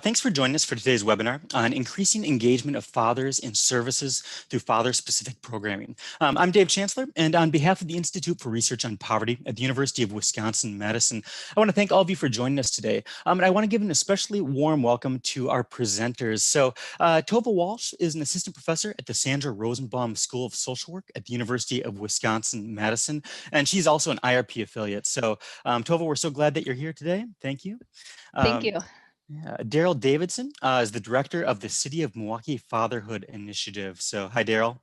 Thanks for joining us for today's webinar on increasing engagement of fathers in services through father-specific programming. I'm Dave Chancellor, and on behalf of the Institute for Research on Poverty at the University of Wisconsin-Madison, I want to thank all of you for joining us today. And I want to give an especially warm welcome to our presenters. So Tova Walsh is an assistant professor at the Sandra Rosenbaum School of Social Work at the University of Wisconsin-Madison, and she's also an IRP affiliate. So Tova, we're so glad that you're here today. Thank you. Thank you. Yeah, Daryl Davidson is the director of the City of Milwaukee Fatherhood Initiative. So hi, Daryl.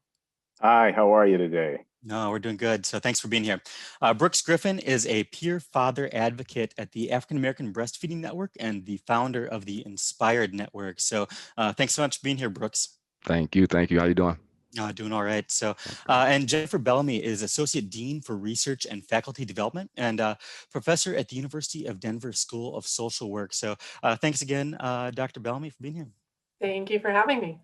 Hi, how are you today? No, we're doing good. So thanks for being here. Brooks Griffin is a peer father advocate at the African American Breastfeeding Network and the founder of the Inspired Network. So thanks so much for being here, Brooks. Thank you. Thank you. How you doing? Doing all right. So, and Jennifer Bellamy is Associate Dean for Research and Faculty Development and Professor at the University of Denver School of Social Work. So thanks again, Dr. Bellamy, for being here. Thank you for having me.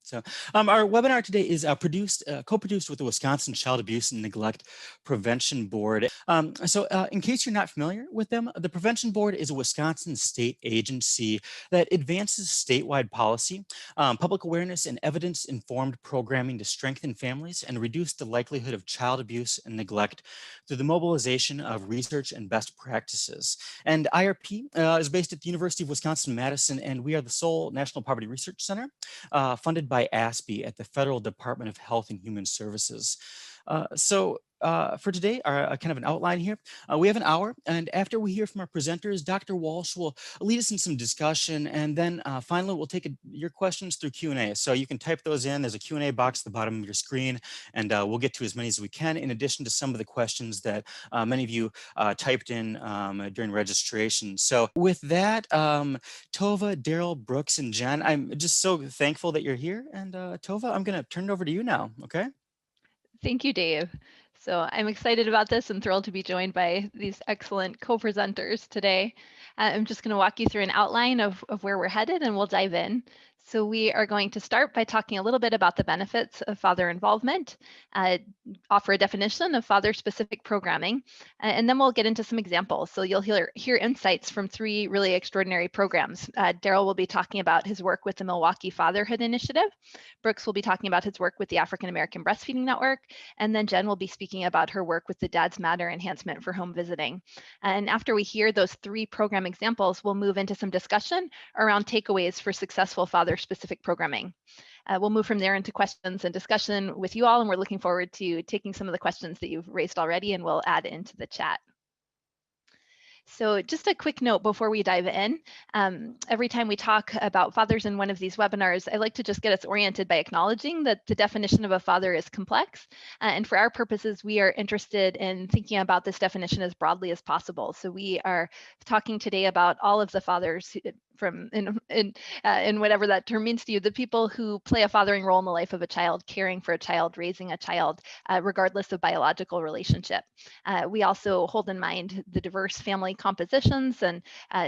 So our webinar today is co-produced with the Wisconsin Child Abuse and Neglect Prevention Board. In case you're not familiar with them, the Prevention Board is a Wisconsin state agency that advances statewide policy, public awareness, and evidence-informed programming to strengthen families and reduce the likelihood of child abuse and neglect through the mobilization of research and best practices. And IRP is based at the University of Wisconsin-Madison, and we are the sole National Poverty Research Center funded by ASPE at the Federal Department of Health and Human Services. For today, our kind of an outline here, we have an hour, and after we hear from our presenters, Dr. Walsh will lead us in some discussion, and then finally we'll take your questions through Q&A. So you can type those in. There's a Q&A box at the bottom of your screen, and we'll get to as many as we can, in addition to some of the questions that many of you typed in during registration. So with that, Tova, Daryl, Brooks, and Jen, I'm just so thankful that you're here. And Tova, I'm going to turn it over to you now, okay? Thank you, Dave. So I'm excited about this and thrilled to be joined by these excellent co-presenters today. I'm just going to walk you through an outline of where we're headed, and we'll dive in. So we are going to start by talking a little bit about the benefits of father involvement, offer a definition of father-specific programming, and then we'll get into some examples. So you'll hear insights from three really extraordinary programs. Daryl will be talking about his work with the Milwaukee Fatherhood Initiative. Brooks will be talking about his work with the African American Breastfeeding Network, and then Jen will be speaking about her work with the Dads Matter Enhancement for Home Visiting. And after we hear those three program examples, we'll move into some discussion around takeaways for successful father-specific programming. We'll move from there into questions and discussion with you all, and we're looking forward to taking some of the questions that you've raised already, and we'll add into the chat. So just a quick note before we dive in, every time we talk about fathers in one of these webinars, I like to just get us oriented by acknowledging that the definition of a father is complex. And for our purposes, we are interested in thinking about this definition as broadly as possible. So we are talking today about all of the fathers from in whatever that term means to you, the people who play a fathering role in the life of a child, caring for a child, raising a child, regardless of biological relationship. We also hold in mind the diverse family compositions and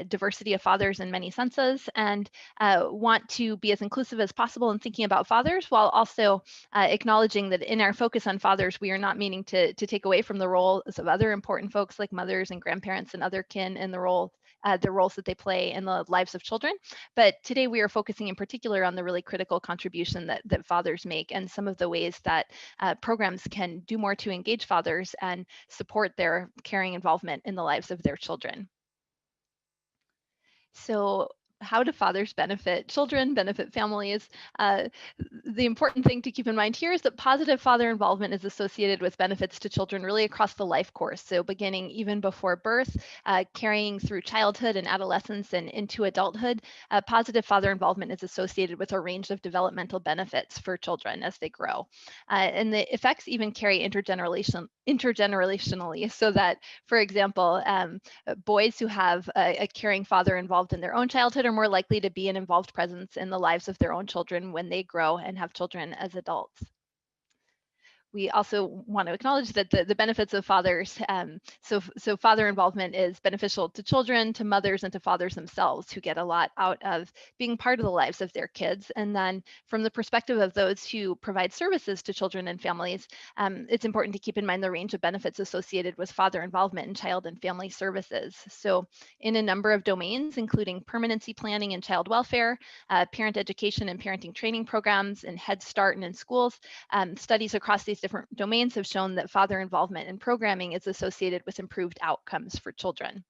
diversity of fathers in many senses, and want to be as inclusive as possible in thinking about fathers, while also acknowledging that in our focus on fathers, we are not meaning to take away from the roles of other important folks like mothers and grandparents and other kin in the roles that they play in the lives of children. But today we are focusing in particular on the really critical contribution that fathers make, and some of the ways that programs can do more to engage fathers and support their caring involvement in the lives of their children. So how do fathers benefit children, benefit families? The important thing to keep in mind here is that positive father involvement is associated with benefits to children really across the life course. So beginning even before birth, carrying through childhood and adolescence and into adulthood, positive father involvement is associated with a range of developmental benefits for children as they grow. And the effects even carry intergenerationally, so that, for example, boys who have a caring father involved in their own childhood are more likely to be an involved presence in the lives of their own children when they grow and have children as adults. we also want to acknowledge that the benefits of fathers, so father involvement is beneficial to children, to mothers, and to fathers themselves, who get a lot out of being part of the lives of their kids. And then from the perspective of those who provide services to children and families, it's important to keep in mind the range of benefits associated with father involvement in child and family services. So in a number of domains, including permanency planning and child welfare, parent education and parenting training programs, and Head Start and in schools, studies across these different domains have shown that father involvement in programming is associated with improved outcomes for children.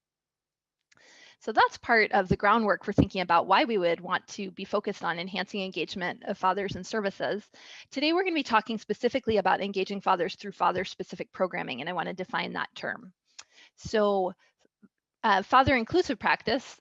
So that's part of the groundwork for thinking about why we would want to be focused on enhancing engagement of fathers in services. Today, we're going to be talking specifically about engaging fathers through father-specific programming, and I want to define that term. So father inclusive practice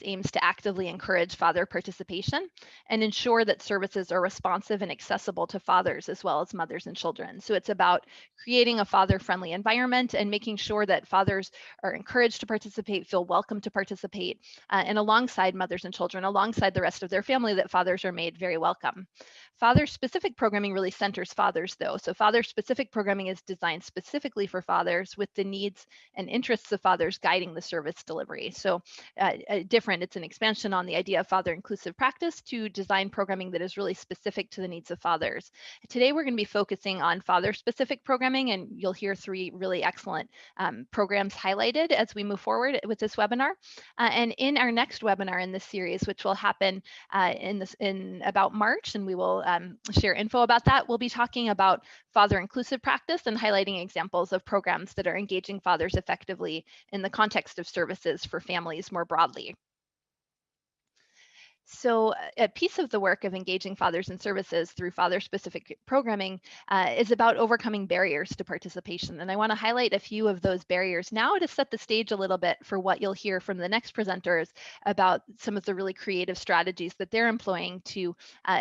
aims to actively encourage father participation and ensure that services are responsive and accessible to fathers as well as mothers and children. So it's about creating a father-friendly environment and making sure that fathers are encouraged to participate, feel welcome to participate, and alongside mothers and children, alongside the rest of their family, that fathers are made very welcome. Father-specific programming really centers fathers, though. So father-specific programming is designed specifically for fathers, with the needs and interests of fathers guiding the service delivery. So it's an expansion on the idea of father-inclusive practice to design programming that is really specific to the needs of fathers. Today, we're going to be focusing on father-specific programming, and you'll hear 3 really excellent programs highlighted as we move forward with this webinar. And in our next webinar in this series, which will happen in about March, and we will share info about that, we'll be talking about father-inclusive practice and highlighting examples of programs that are engaging fathers effectively in the context of services for families more broadly. So a piece of the work of engaging fathers in services through father-specific programming is about overcoming barriers to participation. And I want to highlight a few of those barriers now to set the stage a little bit for what you'll hear from the next presenters about some of the really creative strategies that they're employing to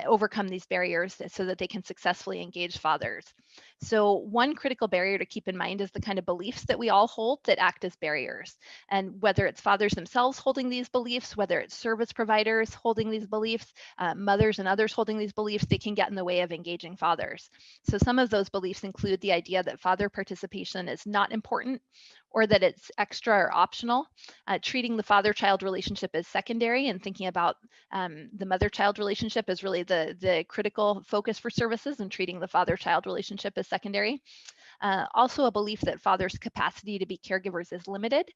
overcome these barriers so that they can successfully engage fathers. So one critical barrier to keep in mind is the kind of beliefs that we all hold that act as barriers. And whether it's fathers themselves holding these beliefs, whether it's service providers holding these beliefs, mothers and others holding these beliefs, they can get in the way of engaging fathers. So some of those beliefs include the idea that father participation is not important, or that it's extra or optional, treating the father-child relationship as secondary, and thinking about the mother-child relationship as really the critical focus for services, and treating the father-child relationship as secondary. Also a belief that fathers' capacity to be caregivers is limited,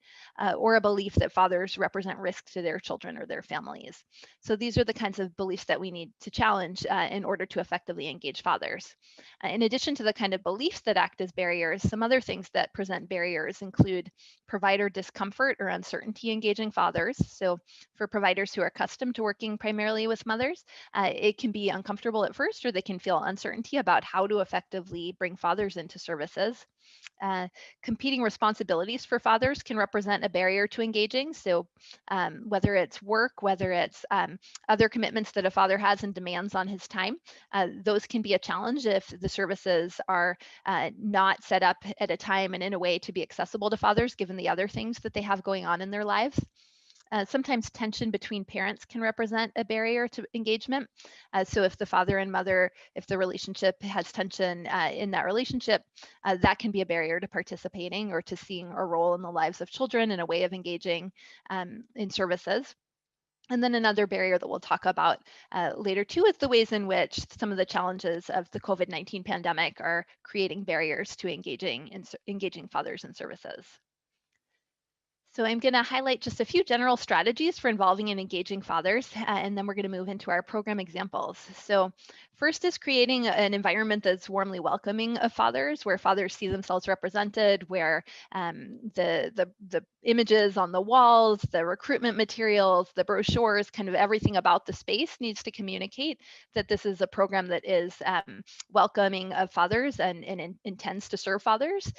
or a belief that fathers represent risk to their children or their families. So these are the kinds of beliefs that we need to challenge in order to effectively engage fathers. In addition to the kind of beliefs that act as barriers, some other things that present barriers include provider discomfort or uncertainty engaging fathers. So for providers who are accustomed to working primarily with mothers, it can be uncomfortable at first, or they can feel uncertainty about how to effectively bring fathers into services. Competing responsibilities for fathers can represent a barrier to engaging. So whether it's work, whether it's other commitments that a father has and demands on his time, those can be a challenge if the services are not set up at a time and in a way to be accessible to fathers, given the other things that they have going on in their lives. Sometimes tension between parents can represent a barrier to engagement. So if the father and mother, if the relationship has tension in that relationship, that can be a barrier to participating or to seeing a role in the lives of children and a way of engaging in services. And then another barrier that we'll talk about later too is the ways in which some of the challenges of the COVID-19 pandemic are creating barriers to engaging fathers in services. So I'm going to highlight just a few general strategies for involving and engaging fathers, and then we're going to move into our program examples. So first is creating an environment that's warmly welcoming of fathers, where fathers see themselves represented, where the images on the walls, the recruitment materials, the brochures, kind of everything about the space needs to communicate that this is a program that is welcoming of fathers and intends to serve fathers.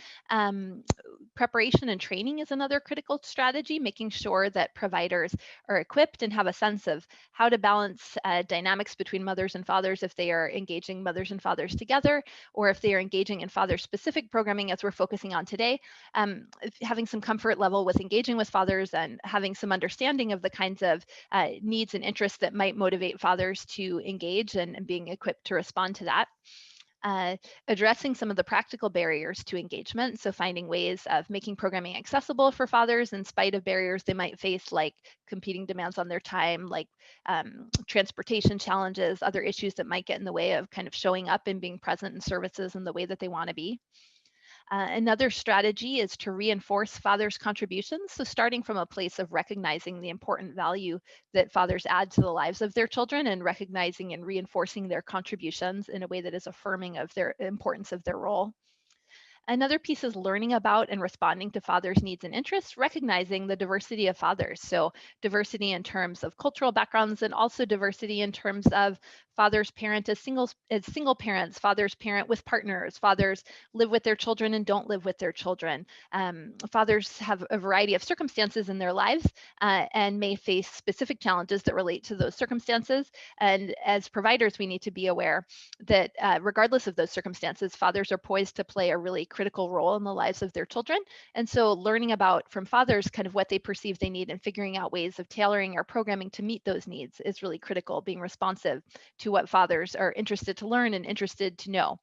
preparation and training is another critical strategy, making sure that providers are equipped and have a sense of how to balance dynamics between mothers and fathers if they are engaging mothers and fathers together, or if they are engaging in father-specific programming, as we're focusing on today. Having some comfort level with engaging with fathers and having some understanding of the kinds of needs and interests that might motivate fathers to engage, and being equipped to respond to that. Addressing some of the practical barriers to engagement. So finding ways of making programming accessible for fathers in spite of barriers they might face, like competing demands on their time, like transportation challenges, other issues that might get in the way of kind of showing up and being present in services in the way that they want to be. Another strategy is to reinforce fathers' contributions. So starting from a place of recognizing the important value that fathers add to the lives of their children, and recognizing and reinforcing their contributions in a way that is affirming of their importance of their role. Another piece is learning about and responding to fathers' needs and interests, recognizing the diversity of fathers. So diversity in terms of cultural backgrounds, and also diversity in terms of fathers parent as single parents, fathers parent with partners, fathers live with their children and don't live with their children. Fathers have a variety of circumstances in their lives and may face specific challenges that relate to those circumstances. And as providers, we need to be aware that regardless of those circumstances, fathers are poised to play a really critical role in the lives of their children. And so learning about from fathers kind of what they perceive they need, and figuring out ways of tailoring our programming to meet those needs is really critical, being responsive to what fathers are interested to learn and interested to know.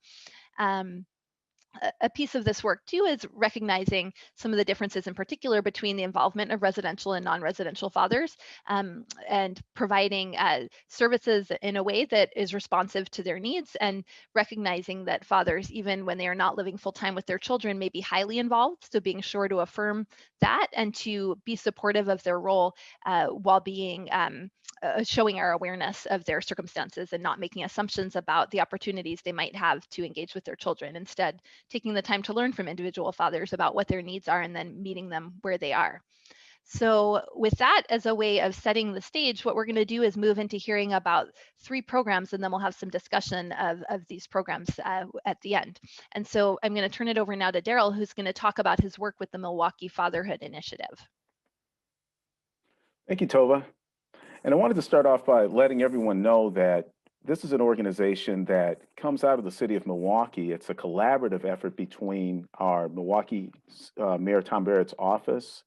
A piece of this work too is recognizing some of the differences in particular between the involvement of residential and non-residential fathers, and providing services in a way that is responsive to their needs, and recognizing that fathers, even when they are not living full-time with their children, may be highly involved. So being sure to affirm that and to be supportive of their role while being showing our awareness of their circumstances, and not making assumptions about the opportunities they might have to engage with their children. Instead, taking the time to learn from individual fathers about what their needs are, and then meeting them where they are. So with that as a way of setting the stage, what we're going to do is move into hearing about 3 programs, and then we'll have some discussion of these programs at the end. And so I'm going to turn it over now to Daryl, who's going to talk about his work with the Milwaukee Fatherhood Initiative. Thank you, Tova. And I wanted to start off by letting everyone know that this is an organization that comes out of the city of Milwaukee. It's a collaborative effort between our Milwaukee Mayor Tom Barrett's office,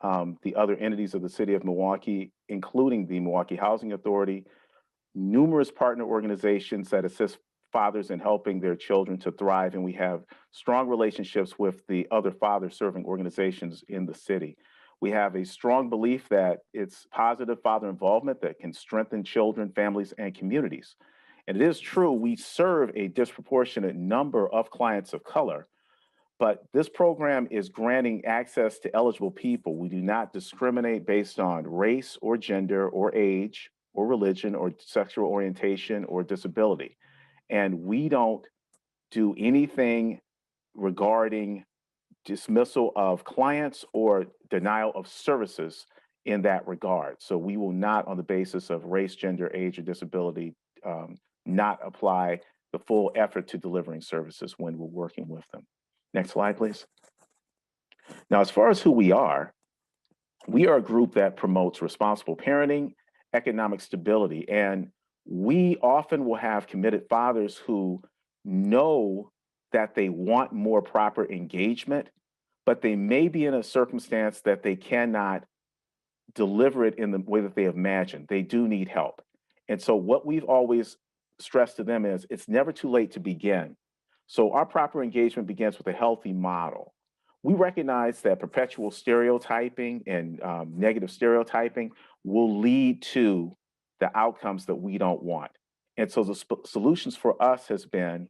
the other entities of the city of Milwaukee, including the Milwaukee Housing Authority, numerous partner organizations that assist fathers in helping their children to thrive. And we have strong relationships with the other father-serving organizations in the city. We have a strong belief that it's positive father involvement that can strengthen children, families, and communities. And it is true, we serve a disproportionate number of clients of color, but this program is granting access to eligible people. We do not discriminate based on race or gender or age or religion or sexual orientation or disability. And we don't do anything regarding dismissal of clients or denial of services in that regard. So we will not, on the basis of race, gender, age, or disability, not apply the full effort to delivering services when we're working with them. Next slide, please. Now, as far as who we are a group that promotes responsible parenting, economic stability, and we often will have committed fathers who know that they want more proper engagement, but they may be in a circumstance that they cannot deliver it in the way that they imagined. They do need help. And so what we've always stressed to them is it's never too late to begin. So our proper engagement begins with a healthy model. We recognize that perpetual stereotyping and negative stereotyping will lead to the outcomes that we don't want. And so the solutions for us has been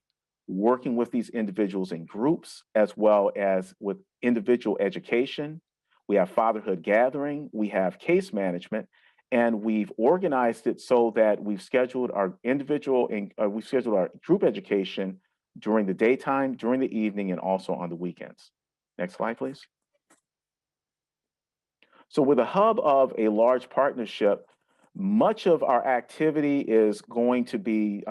working with these individuals in groups, as well as with individual education. We have fatherhood gathering, we have case management, and we've organized it so that we've scheduled our individual and we've scheduled our group education during the daytime, during the evening, and also on the weekends. Next slide, please. So with a hub of a large partnership, much of our activity is going to be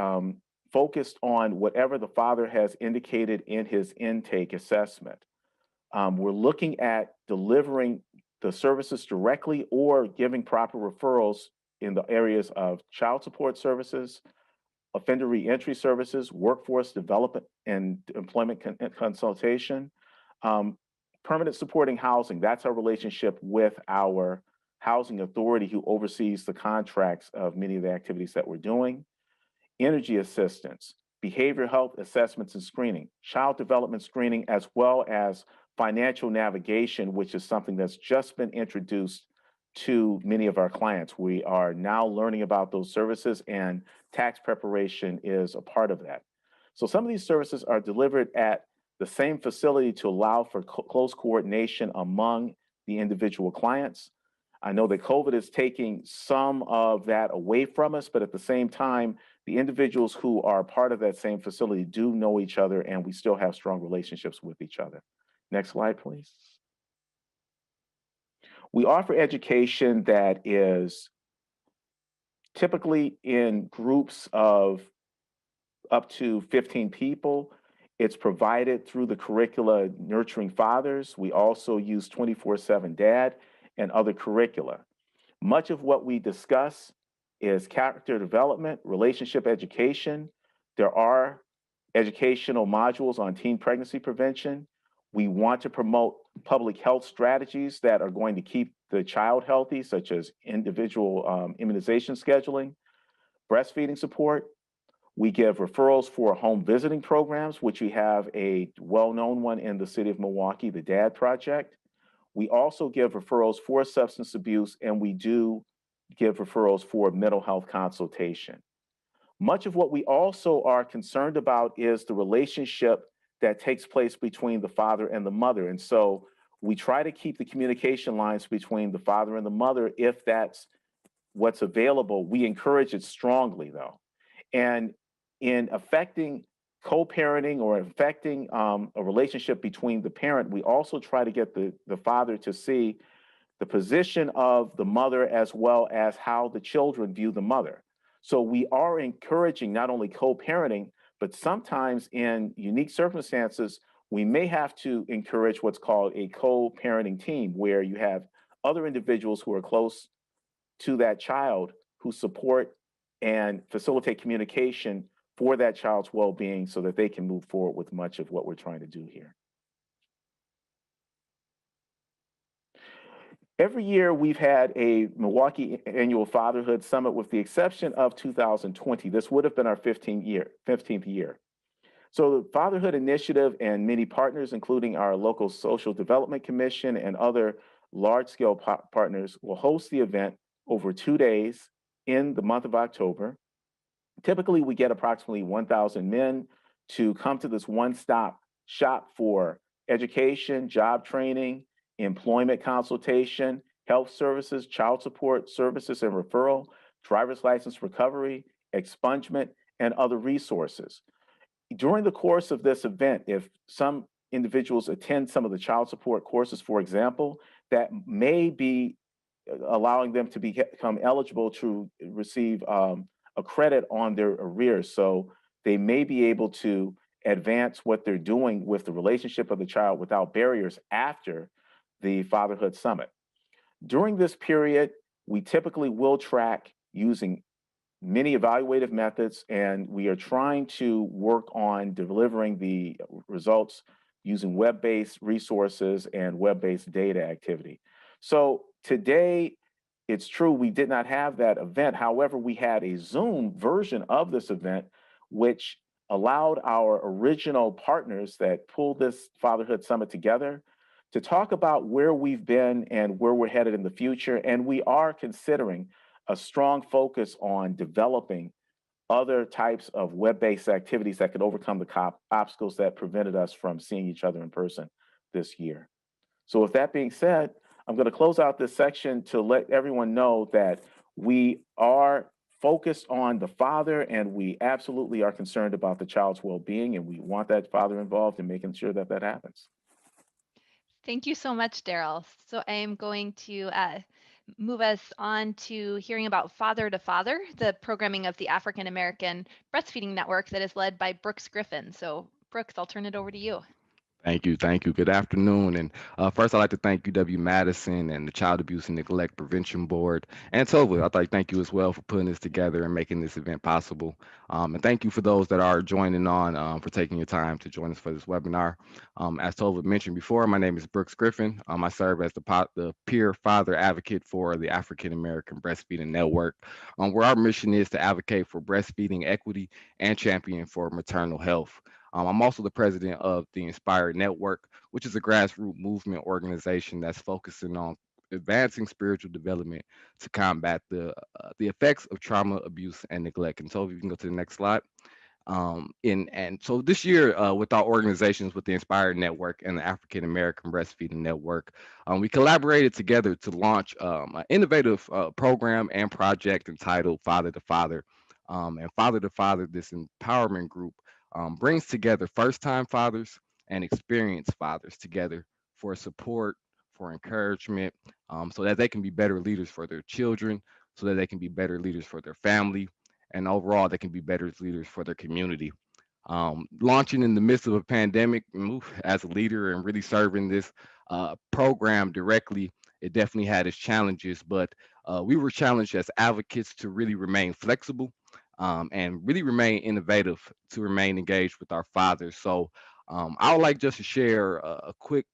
focused on whatever the father has indicated in his intake assessment. We're looking at delivering the services directly or giving proper referrals in the areas of child support services, offender reentry services, workforce development and employment consultation, um, permanent supporting housing. That's our relationship with our housing authority who oversees the contracts of many of the activities that we're doing, energy assistance, behavioral health assessments and screening, child development screening, as well as financial navigation, which is something that's just been introduced to many of our clients. We are now learning about those services, and tax preparation is a part of that. So some of these services are delivered at the same facility to allow for close coordination among the individual clients. I know that COVID is taking some of that away from us, but at the same time, the individuals who are part of that same facility do know each other, and we still have strong relationships with each other. Next slide, please. We offer education that is typically in groups of up to 15 people. It's provided through the curricula Nurturing Fathers. We also use 24/7 Dad and other curricula. Much of what we discuss is character development, relationship education. There are educational modules on teen pregnancy prevention. We want to promote public health strategies that are going to keep the child healthy, such as individual immunization scheduling, breastfeeding support. We give referrals for home visiting programs, which we have a well-known one in the city of Milwaukee, the DAD Project. We also give referrals for substance abuse, and we do give referrals for mental health consultation. Much of what we also are concerned about is the relationship that takes place between the father and the mother. And so we try to keep the communication lines between the father and the mother if that's what's available. We encourage it strongly, though. And in affecting co-parenting or affecting a relationship between the parent, we also try to get the father to see the position of the mother as well as how the children view the mother. So we are encouraging not only co-parenting, but sometimes in unique circumstances, we may have to encourage what's called a co-parenting team, where you have other individuals who are close to that child who support and facilitate communication for that child's well-being so that they can move forward with much of what we're trying to do here. Every year we've had a Milwaukee Annual Fatherhood Summit with the exception of 2020. This would have been our 15th year. So the Fatherhood Initiative and many partners, including our local Social Development Commission and other large-scale partners, will host the event over 2 days in the month of October. Typically, we get approximately 1,000 men to come to this one-stop shop for education, job training, employment consultation, health services, child support services and referral, driver's license recovery, expungement, and other resources. During the course of this event, if some individuals attend some of the child support courses, for example, that may be allowing them to become eligible to receive a credit on their arrears. So they may be able to advance what they're doing with the relationship of the child without barriers after the Fatherhood Summit. During this period, we typically will track using many evaluative methods, and we are trying to work on delivering the results using web-based resources and web-based data activity. So today, it's true we did not have that event. However, we had a Zoom version of this event, which allowed our original partners that pulled this Fatherhood Summit together to talk about where we've been and where we're headed in the future. And we are considering a strong focus on developing other types of web-based activities that could overcome the obstacles that prevented us from seeing each other in person this year. So with that being said, I'm going to close out this section to let everyone know that we are focused on the father, and we absolutely are concerned about the child's well-being, and we want that father involved in making sure that that happens. Thank you so much, Daryl. So I am going to move us on to hearing about Father to Father, the programming of the African American Breastfeeding Network that is led by Brooks Griffin. So Brooks, I'll turn it over to you. Thank you. Thank you. Good afternoon. And first, I'd like to thank UW-Madison and the Child Abuse and Neglect Prevention Board and Tova. I'd like to thank you as well for putting this together and making this event possible. And thank you for those that are joining on for taking your time to join us for this webinar. As Tova mentioned before, my name is Brooks Griffin. I serve as the peer father advocate for the African American Breastfeeding Network, where our mission is to advocate for breastfeeding equity and champion for maternal health. I'm also the president of the Inspired Network, which is a grassroots movement organization that's focusing on advancing spiritual development to combat the effects of trauma, abuse, and neglect. And so, if you can go to the next slide. In and so this year, with our organizations, with the Inspired Network and the African American Breastfeeding Network, we collaborated together to launch an innovative program and project entitled Father to Father. And Father to Father, this empowerment group brings together first-time fathers and experienced fathers together for support, for encouragement, so that they can be better leaders for their children, so that they can be better leaders for their family, and overall they can be better leaders for their community. Launching in the midst of a pandemic, as a leader and really serving this program directly, it definitely had its challenges, but we were challenged as advocates to really remain flexible and really remain innovative, to remain engaged with our fathers. So I would like just to share a quick,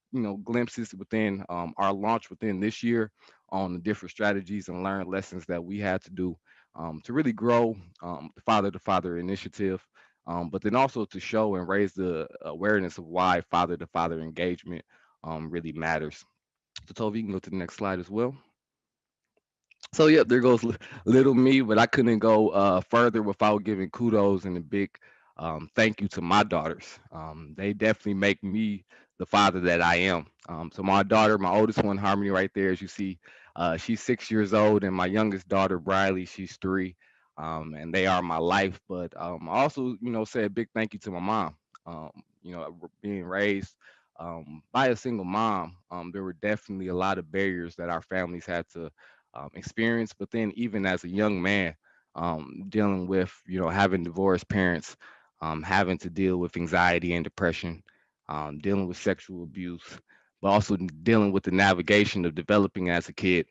glimpses within our launch within this year on the different strategies and learned lessons that we had to do to really grow the Father to Father initiative, but then also to show and raise the awareness of why father to father engagement really matters. So, Toby, you can go to the next slide as well. So, yeah, there goes little me, but I couldn't go further without giving kudos and a big thank you to my daughters. They definitely make me the father that I am. So, my daughter, my oldest one, Harmony, right there, as you see, she's 6 years old, and my youngest daughter, Briley, she's 3. And they are my life. But I also, say a big thank you to my mom. Being raised by a single mom, there were definitely a lot of barriers that our families had to experience. But then, even as a young man, dealing with, having divorced parents, having to deal with anxiety and depression, dealing with sexual abuse, but also dealing with the navigation of developing as a kid,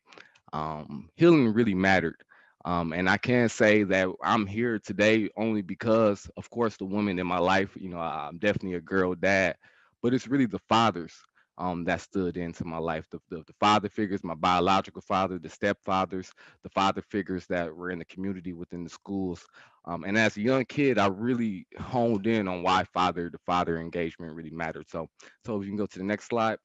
healing really mattered. And I can say that I'm here today only because, of course, the woman in my life, I'm definitely a girl dad, but it's really the fathers that stood into my life. The father figures, my biological father, the stepfathers, the father figures that were in the community within the schools. And as a young kid, I really honed in on why father to father engagement really mattered. So if you can go to the next slide.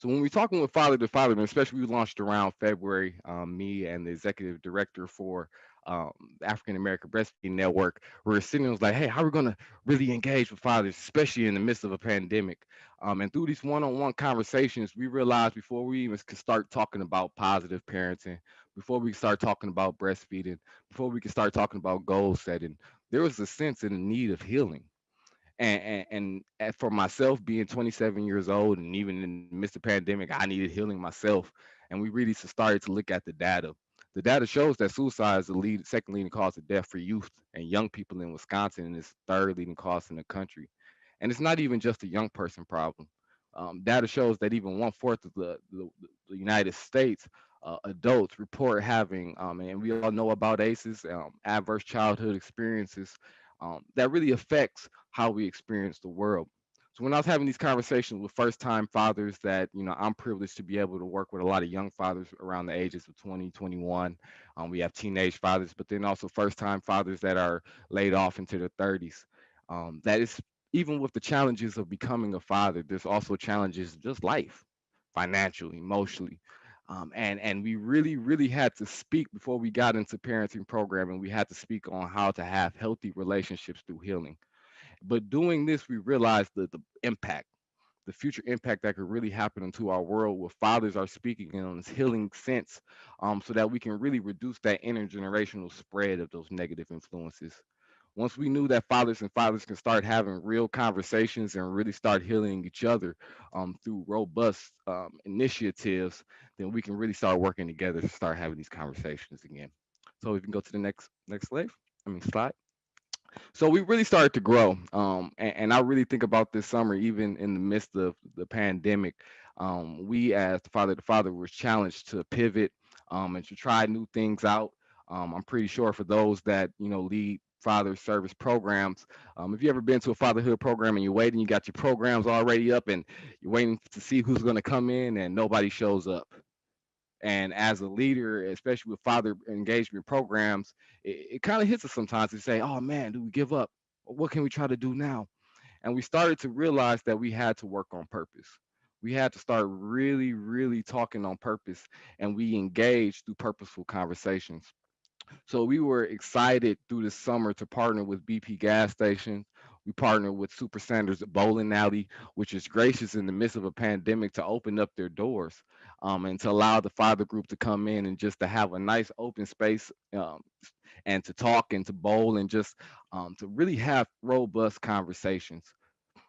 So when we're talking with father to father, and especially we launched around February, me and the executive director for the African American Breastfeeding Network, we were sitting and was like, hey, how are we gonna really engage with fathers, especially in the midst of a pandemic? And through these one-on-one conversations, we realized before we even could start talking about positive parenting, before we start talking about breastfeeding, before we could start talking about goal setting, there was a sense and a need of healing. And for myself, being 27 years old, and even in the midst of pandemic, I needed healing myself. And we really started to look at the data. The data shows that suicide is the second leading cause of death for youth and young people in Wisconsin, and it's third leading cause in the country. And it's not even just a young person problem. Data shows that even one fourth of the United States adults report having, and we all know about ACEs, adverse childhood experiences, that really affects how we experience the world. So when I was having these conversations with first time fathers that, I'm privileged to be able to work with a lot of young fathers around the ages of 20, 21. We have teenage fathers, but then also first time fathers that are laid off into their 30s. That is, even with the challenges of becoming a father, there's also challenges of just life, financially, emotionally. And we really had to speak before we got into parenting programming. We had to speak on how to have healthy relationships through healing. But doing this, we realized the impact, the future impact that could really happen into our world where fathers are speaking in this healing sense, so that we can really reduce that intergenerational spread of those negative influences. Once we knew that fathers can start having real conversations and really start healing each other through robust initiatives, then we can really start working together to start having these conversations again. So we can go to the next slide. So we really started to grow. And I really think about this summer, even in the midst of the pandemic, we as the father to father was challenged to pivot and to try new things out. I'm pretty sure for those that, lead father service programs, if you ever been to a fatherhood program and you're waiting, you got your programs already up and you're waiting to see who's going to come in and nobody shows up. And as a leader, especially with father engagement programs, it kind of hits us sometimes to say, oh man, do we give up? What can we try to do now? And we started to realize that we had to work on purpose. We had to start really, really talking on purpose, and we engaged through purposeful conversations. So we were excited through the summer to partner with BP gas stations. We partnered with Super Sanders Bowling Alley, which is gracious in the midst of a pandemic to open up their doors, and to allow the father group to come in and just to have a nice open space, and to talk and to bowl and just to really have robust conversations.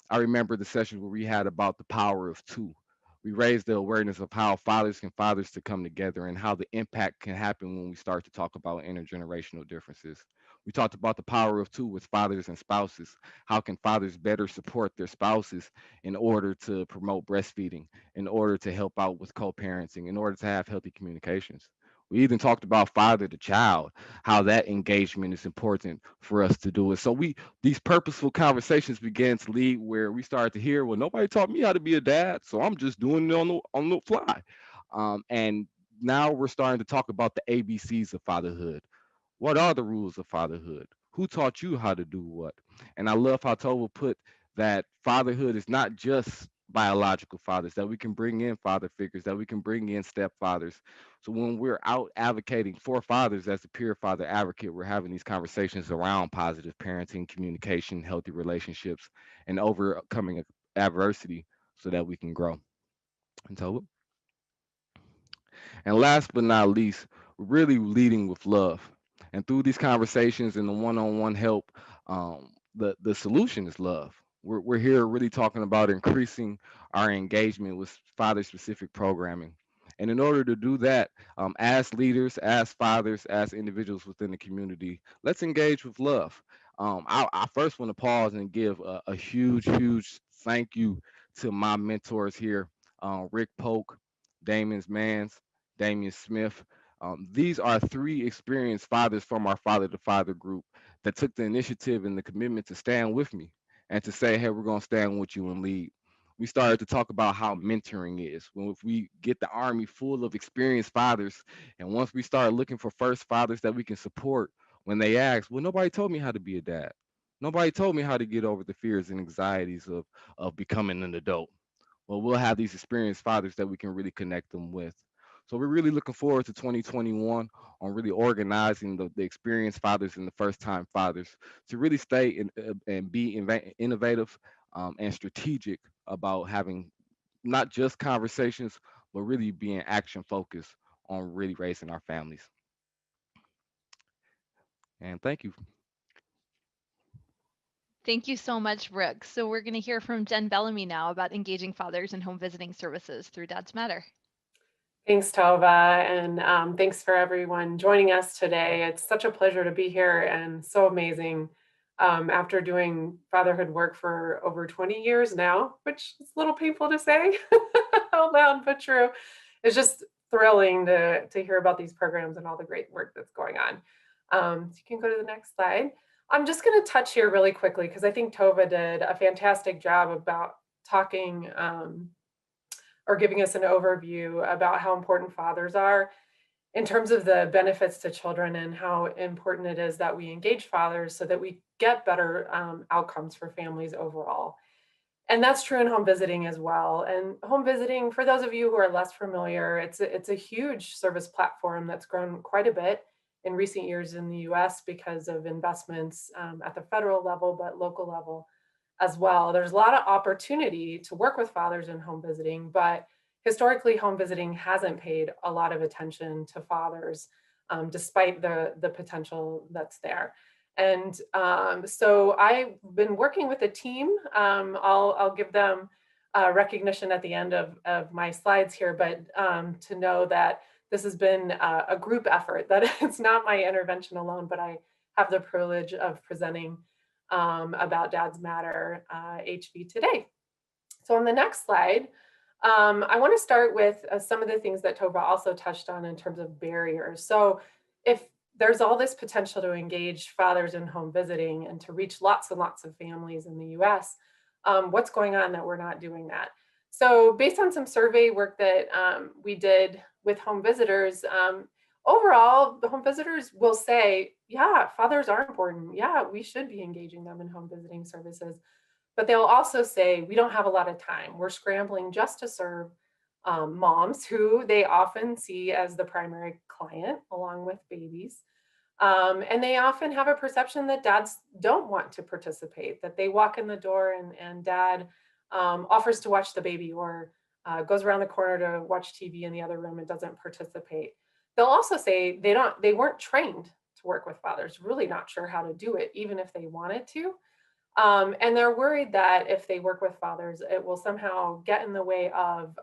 I remember the sessions where we had about the power of two. We raised the awareness of how fathers to come together and how the impact can happen when we start to talk about intergenerational differences. We talked about the power of two with fathers and spouses. How can fathers better support their spouses in order to promote breastfeeding, in order to help out with co-parenting, in order to have healthy communications? We even talked about father to child, how that engagement is important for us to do it. So these purposeful conversations began to lead where we started to hear, well, nobody taught me how to be a dad, so I'm just doing it on the fly. And now we're starting to talk about the ABCs of fatherhood. What are the rules of fatherhood? Who taught you how to do what? And I love how Tova put that fatherhood is not just biological fathers, that we can bring in father figures, that we can bring in stepfathers. So when we're out advocating for fathers as a peer father advocate, we're having these conversations around positive parenting, communication, healthy relationships, and overcoming adversity so that we can grow. And Tova? And last but not least, really leading with love. And through these conversations and the one-on-one help, the solution is love. We're here really talking about increasing our engagement with father-specific programming. And in order to do that, as leaders, as fathers, as individuals within the community, let's engage with love. I first want to pause and give a huge, huge thank you to my mentors here, Rick Polk, Damon's Mans, Damian Smith. These are three experienced fathers from our Father to Father group that took the initiative and the commitment to stand with me and to say, hey, we're going to stand with you and lead. We started to talk about how mentoring is. When if we get the army full of experienced fathers, and once we start looking for first fathers that we can support, when they ask, well, nobody told me how to be a dad. Nobody told me how to get over the fears and anxieties of becoming an adult. Well, we'll have these experienced fathers that we can really connect them with. So we're really looking forward to 2021 on really organizing the experienced fathers and the first time fathers to really stay and be innovative, and strategic about having not just conversations, but really being action focused on really raising our families. And thank you. Thank you so much, Brooke. So we're going to hear from Jen Bellamy now about engaging fathers in home visiting services through Dads Matter. Thanks, Tova, and thanks for everyone joining us today. It's such a pleasure to be here and so amazing. After doing fatherhood work for over 20 years now, which is a little painful to say out loud, but true. It's just thrilling to hear about these programs and all the great work that's going on. So you can go to the next slide. I'm just going to touch here really quickly because I think Tova did a fantastic job about talking or giving us an overview about how important fathers are in terms of the benefits to children and how important it is that we engage fathers so that we get better outcomes for families overall. And that's true in home visiting as well. And home visiting, for those of you who are less familiar, it's a huge service platform that's grown quite a bit in recent years in the US because of investments at the federal level, but local level as well. There's a lot of opportunity to work with fathers in home visiting, but historically home visiting hasn't paid a lot of attention to fathers, despite the potential that's there. And so I've been working with a team. I'll give them recognition at the end of my slides here, but to know that this has been a group effort, that it's not my intervention alone, but I have the privilege of presenting about Dads Matter HB today. So on the next slide, I want to start with some of the things that Tova also touched on in terms of barriers. So if there's all this potential to engage fathers in home visiting and to reach lots and lots of families in the US, what's going on that we're not doing that? So based on some survey work that we did with home visitors, overall, the home visitors will say, yeah, fathers are important. Yeah, we should be engaging them in home visiting services. But they'll also say, we don't have a lot of time. We're scrambling just to serve moms who they often see as the primary client along with babies. And they often have a perception that dads don't want to participate, that they walk in the door and dad offers to watch the baby or goes around the corner to watch TV in the other room and doesn't participate. They'll also say they weren't trained to work with fathers, really not sure how to do it, even if they wanted to. And they're worried that if they work with fathers, it will somehow get in the way of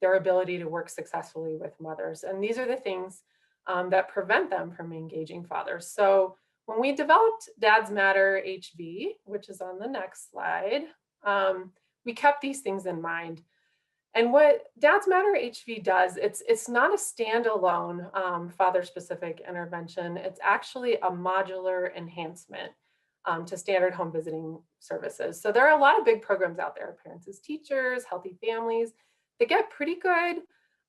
their ability to work successfully with mothers. And these are the things that prevent them from engaging fathers. So when we developed Dads Matter HB, which is on the next slide, we kept these things in mind. And what Dads Matter HV does, it's not a standalone father-specific intervention. It's actually a modular enhancement to standard home visiting services. So there are a lot of big programs out there, Parents as Teachers, Healthy Families, that get pretty good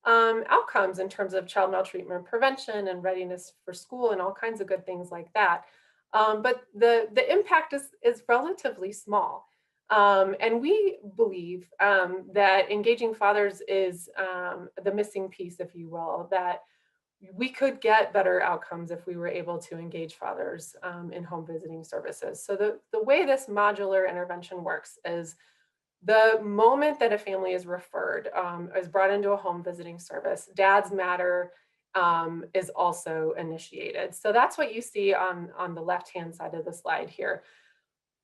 outcomes in terms of child maltreatment prevention and readiness for school and all kinds of good things like that. But the impact is relatively small. And we believe that engaging fathers is the missing piece, if you will, that we could get better outcomes if we were able to engage fathers in home visiting services. So the way this modular intervention works is the moment that a family is referred, is brought into a home visiting service, Dads Matter is also initiated. So that's what you see on the left-hand side of the slide here.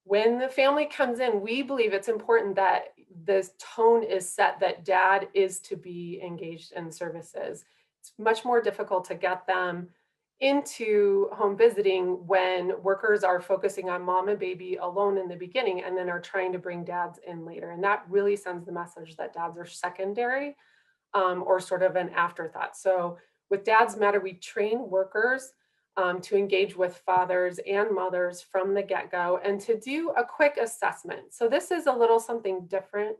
When the family comes in, we believe it's important that the tone is set that dad is to be engaged in services. It's much more difficult to get them into home visiting when workers are focusing on mom and baby alone in the beginning and then are trying to bring dads in later. And that really sends the message that dads are secondary or sort of an afterthought. So with Dads Matter, we train workers to engage with fathers and mothers from the get-go and to do a quick assessment. So this is a little something different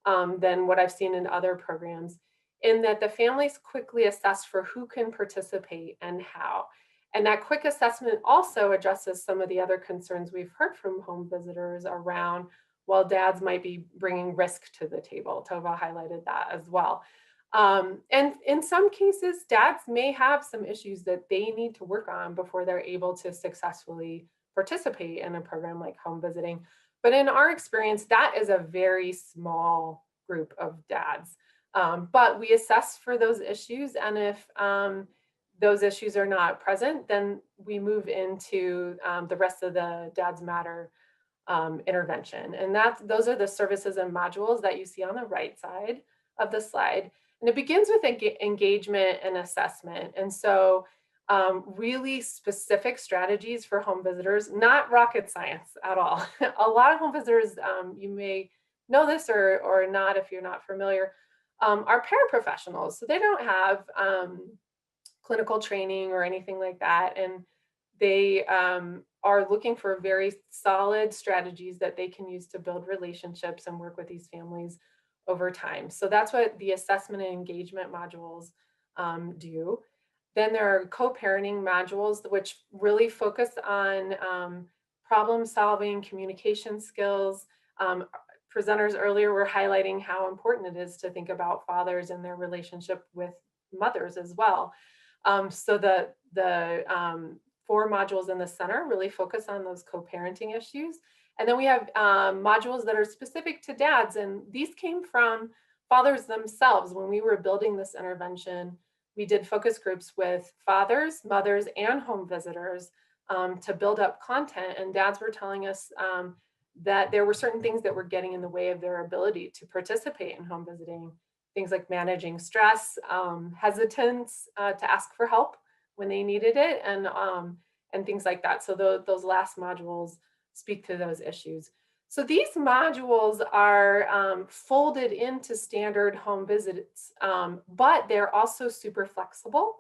than what I've seen in other programs, in that the families quickly assess for who can participate and how. And that quick assessment also addresses some of the other concerns we've heard from home visitors around, well, dads might be bringing risk to the table. Tova highlighted that as well. And in some cases, dads may have some issues that they need to work on before they're able to successfully participate in a program like home visiting. But in our experience, that is a very small group of dads. But we assess for those issues. And if those issues are not present, then we move into the rest of the Dads Matter intervention. And those are the services and modules that you see on the right side of the slide. And it begins with engagement and assessment. And so really specific strategies for home visitors, not rocket science at all. A lot of home visitors, you may know this or not if you're not familiar, are paraprofessionals. So they don't have clinical training or anything like that. And they are looking for very solid strategies that they can use to build relationships and work with these families over time. So that's what the assessment and engagement modules do. Then there are co-parenting modules, which really focus on problem solving, communication skills. Presenters earlier were highlighting how important it is to think about fathers and their relationship with mothers as well. So the 4 modules in the center really focus on those co-parenting issues. And then we have modules that are specific to dads. And these came from fathers themselves. When we were building this intervention, we did focus groups with fathers, mothers, and home visitors to build up content. And dads were telling us that there were certain things that were getting in the way of their ability to participate in home visiting. Things like managing stress, hesitance to ask for help when they needed it, and things like that. So those last modules speak to those issues. So these modules are folded into standard home visits, but they're also super flexible.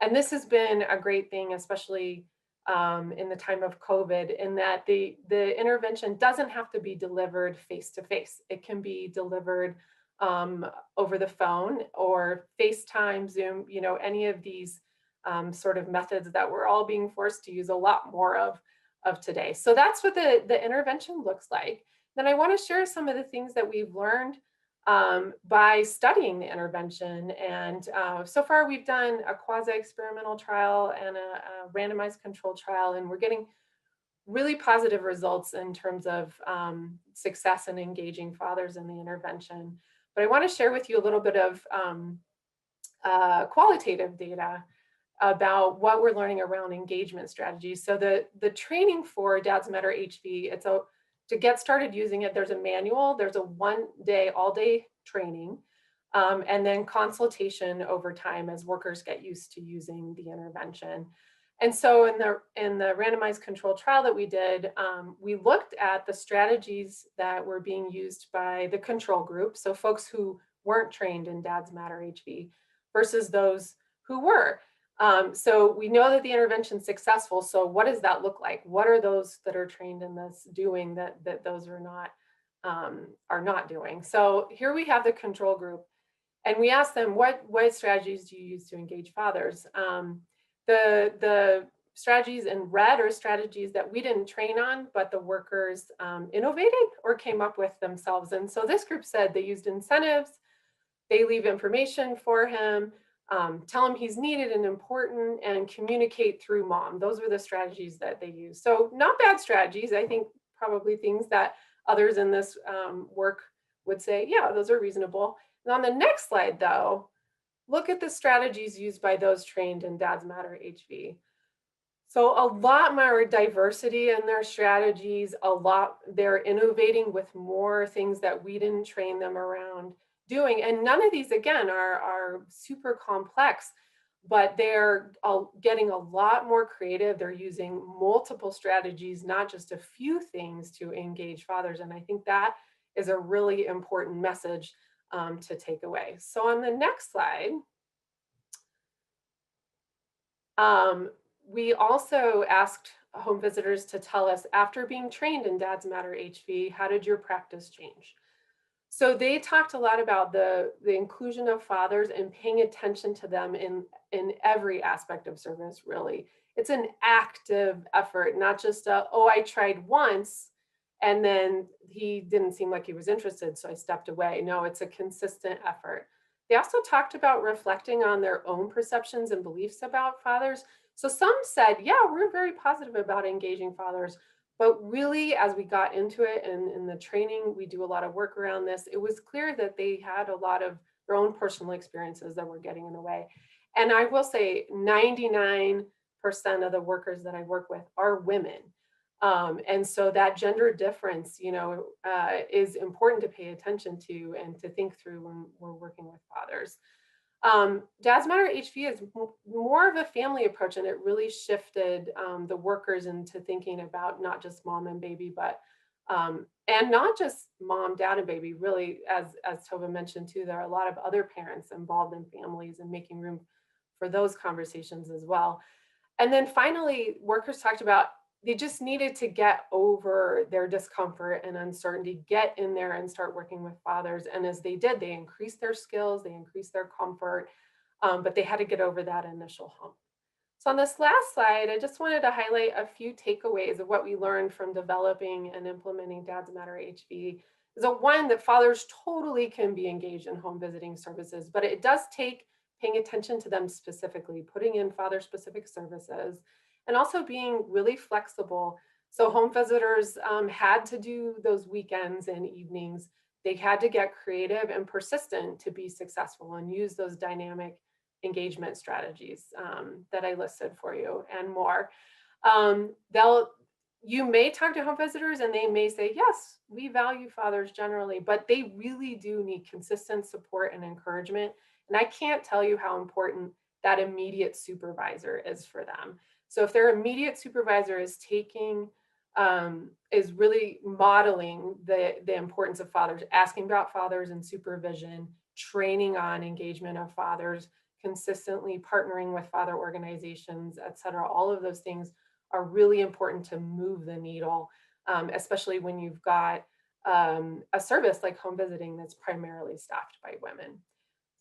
And this has been a great thing, especially in the time of COVID, in that the intervention doesn't have to be delivered face to face. It can be delivered over the phone or FaceTime, Zoom, any of these sort of methods that we're all being forced to use a lot more of today. So that's what the intervention looks like. Then I want to share some of the things that we've learned by studying the intervention. And so far we've done a quasi-experimental trial and a randomized controlled trial, and we're getting really positive results in terms of success in engaging fathers in the intervention. But I want to share with you a little bit of qualitative data about what we're learning around engagement strategies. So the training for Dads Matter HV, to get started using it, there's a manual, there's a 1 day, all day training, and then consultation over time as workers get used to using the intervention. And so in the randomized controlled trial that we did, we looked at the strategies that were being used by the control group, so folks who weren't trained in Dads Matter HV versus those who were. So we know that the intervention's successful. So what does that look like? What are those that are trained in this doing that those are not doing? So here we have the control group, and we asked them, what strategies do you use to engage fathers? The strategies in red are strategies that we didn't train on, but the workers innovated or came up with themselves. And so this group said they used incentives, they leave information for him, tell him he's needed and important, and communicate through mom. Those were the strategies that they use. So not bad strategies. I think probably things that others in this work would say, yeah, those are reasonable. And on the next slide, though, look at the strategies used by those trained in Dads Matter HV. So a lot more diversity in their strategies, they're innovating with more things that we didn't train them around doing. And none of these, again, are super complex, but they're getting a lot more creative. They're using multiple strategies, not just a few things to engage fathers. And I think that is a really important message to take away. So on the next slide, we also asked home visitors to tell us, after being trained in Dads Matter HV, how did your practice change? So they talked a lot about the inclusion of fathers and paying attention to them in every aspect of service, really. It's an active effort, not just oh, I tried once and then he didn't seem like he was interested, so I stepped away. No, it's a consistent effort. They also talked about reflecting on their own perceptions and beliefs about fathers. So some said, yeah, we're very positive about engaging fathers. But really, as we got into it and in the training, we do a lot of work around this. It was clear that they had a lot of their own personal experiences that were getting in the way. And I will say 99% of the workers that I work with are women. And so that gender difference, is important to pay attention to and to think through when we're working with fathers. Dads Matter HV is more of a family approach, and it really shifted the workers into thinking about not just mom and baby, but and not just mom, dad, and baby. Really, as Tova mentioned too, there are a lot of other parents involved in families and making room for those conversations as well. And then finally, workers talked about they just needed to get over their discomfort and uncertainty, get in there and start working with fathers. And as they did, they increased their skills, they increased their comfort, but they had to get over that initial hump. So on this last slide, I just wanted to highlight a few takeaways of what we learned from developing and implementing Dads Matter HV. Is one, that fathers totally can be engaged in home visiting services, but it does take paying attention to them specifically, putting in father-specific services, and also being really flexible. So home visitors had to do those weekends and evenings. They had to get creative and persistent to be successful and use those dynamic engagement strategies that I listed for you and more. You may talk to home visitors and they may say, yes, we value fathers generally, but they really do need consistent support and encouragement. And I can't tell you how important that immediate supervisor is for them. So if their immediate supervisor is taking is really modeling the importance of fathers, asking about fathers and supervision, training on engagement of fathers, consistently partnering with father organizations, et cetera. All of those things are really important to move the needle, especially when you've got a service like home visiting that's primarily staffed by women.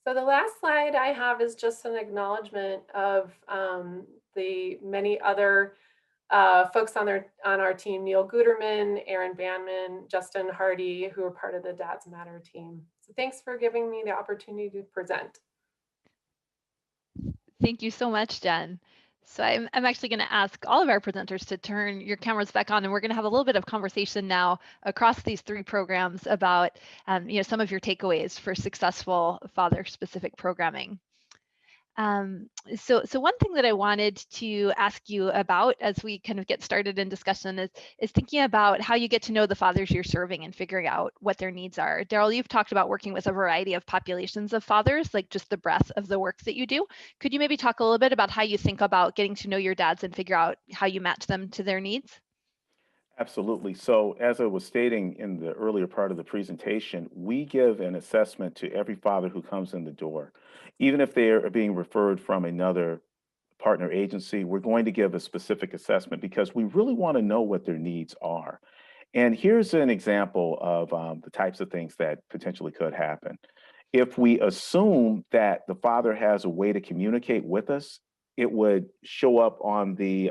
So the last slide I have is just an acknowledgement of the many other folks on our team: Neil Guterman, Aaron Banman, Justin Hardy, who are part of the Dads Matter team. So thanks for giving me the opportunity to present. Thank you so much, Jen. So I'm actually going to ask all of our presenters to turn your cameras back on, and we're going to have a little bit of conversation now across these three programs about some of your takeaways for successful father-specific programming. So one thing that I wanted to ask you about as we kind of get started in discussion is thinking about how you get to know the fathers you're serving and figuring out what their needs are. Daryl, you've talked about working with a variety of populations of fathers, like just the breadth of the work that you do. Could you maybe talk a little bit about how you think about getting to know your dads and figure out how you match them to their needs? Absolutely. So, as I was stating in the earlier part of the presentation, we give an assessment to every father who comes in the door. Even if they are being referred from another partner agency, we're going to give a specific assessment because we really want to know what their needs are. And here's an example of the types of things that potentially could happen. If we assume that the father has a way to communicate with us, it would show up on the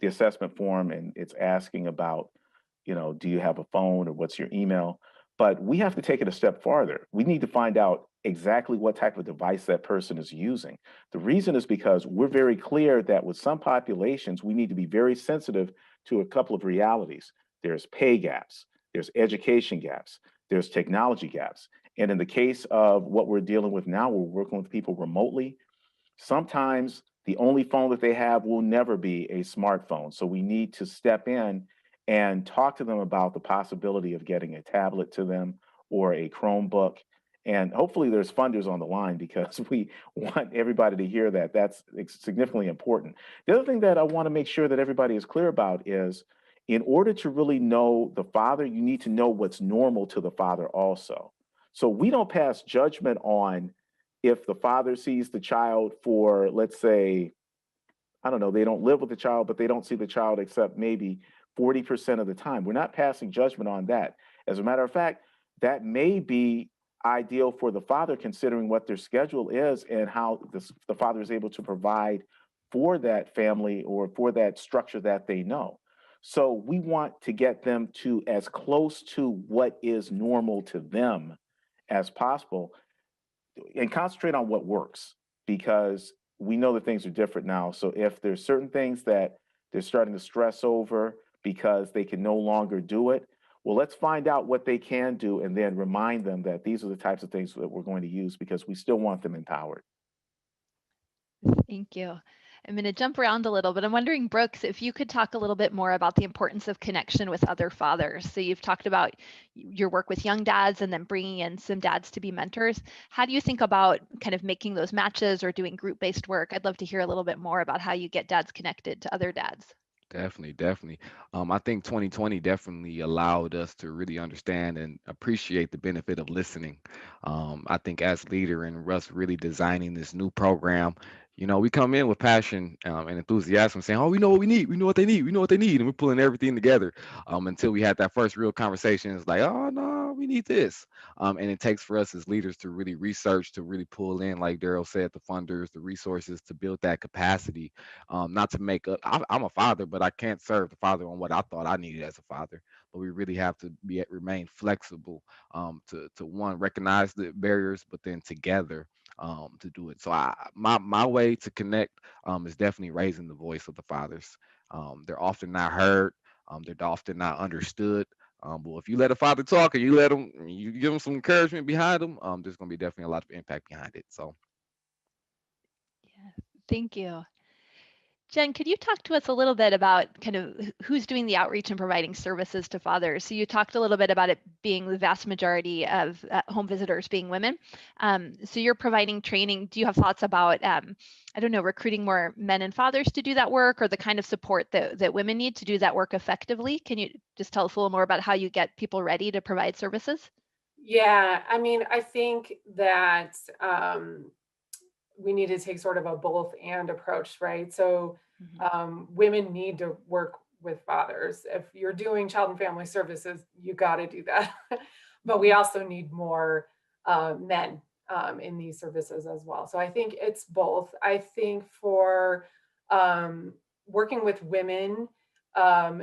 assessment form, and it's asking about, do you have a phone or what's your email? But we have to take it a step farther. We need to find out exactly what type of device that person is using. The reason is because we're very clear that with some populations, we need to be very sensitive to a couple of realities. There's pay gaps, there's education gaps, there's technology gaps. And in the case of what we're dealing with now, we're working with people remotely. Sometimes the only phone that they have will never be a smartphone. So we need to step in and talk to them about the possibility of getting a tablet to them or a Chromebook. And hopefully there's funders on the line because we want everybody to hear that. That's significantly important. The other thing that I want to make sure that everybody is clear about is, in order to really know the father, you need to know what's normal to the father also. So we don't pass judgment on if the father sees the child for, let's say, I don't know, they don't live with the child, but they don't see the child except maybe 40% of the time. We're not passing judgment on that. As a matter of fact, that may be ideal for the father considering what their schedule is and how the father is able to provide for that family or for that structure that they know. So we want to get them to as close to what is normal to them as possible and concentrate on what works, because we know that things are different now. So if there's certain things that they're starting to stress over because they can no longer do it, well, let's find out what they can do and then remind them that these are the types of things that we're going to use because we still want them empowered. Thank you. I'm going to jump around a little, but I'm wondering, Brooks, if you could talk a little bit more about the importance of connection with other fathers. So you've talked about your work with young dads and then bringing in some dads to be mentors. How do you think about kind of making those matches or doing group-based work? I'd love to hear a little bit more about how you get dads connected to other dads. Definitely, definitely. I think 2020 definitely allowed us to really understand and appreciate the benefit of listening. I think as leader and Russ really designing this new program, we come in with passion and enthusiasm, saying, "Oh, we know what we need. We know what they need. We know what they need," and we're pulling everything together. Until we had that first real conversation, it's like, "Oh no, we need this." And it takes for us as leaders to really research, to really pull in, like Daryl said, the funders, the resources to build that capacity, not to make up. I'm a father, but I can't serve the father on what I thought I needed as a father. But we really have to remain flexible, to one, recognize the barriers, but then together to do it. So my way to connect is definitely raising the voice of the fathers. They're often not heard. They're often not understood. But if you let a father talk and you give them some encouragement behind them, there's going to be definitely a lot of impact behind it. So Yeah, thank you. Jen, could you talk to us a little bit about kind of who's doing the outreach and providing services to fathers? So you talked a little bit about it being the vast majority of home visitors being women. So you're providing training. Do you have thoughts about, I don't know, recruiting more men and fathers to do that work, or the kind of support that women need to do that work effectively? Can you just tell us a little more about how you get people ready to provide services? Yeah, I mean, I think that we need to take sort of a both and approach, right? So Mhm. women need to work with fathers. If you're doing child and family services, you got to do that. But we also need more men in these services as well. So I think it's both. I think for working with women um,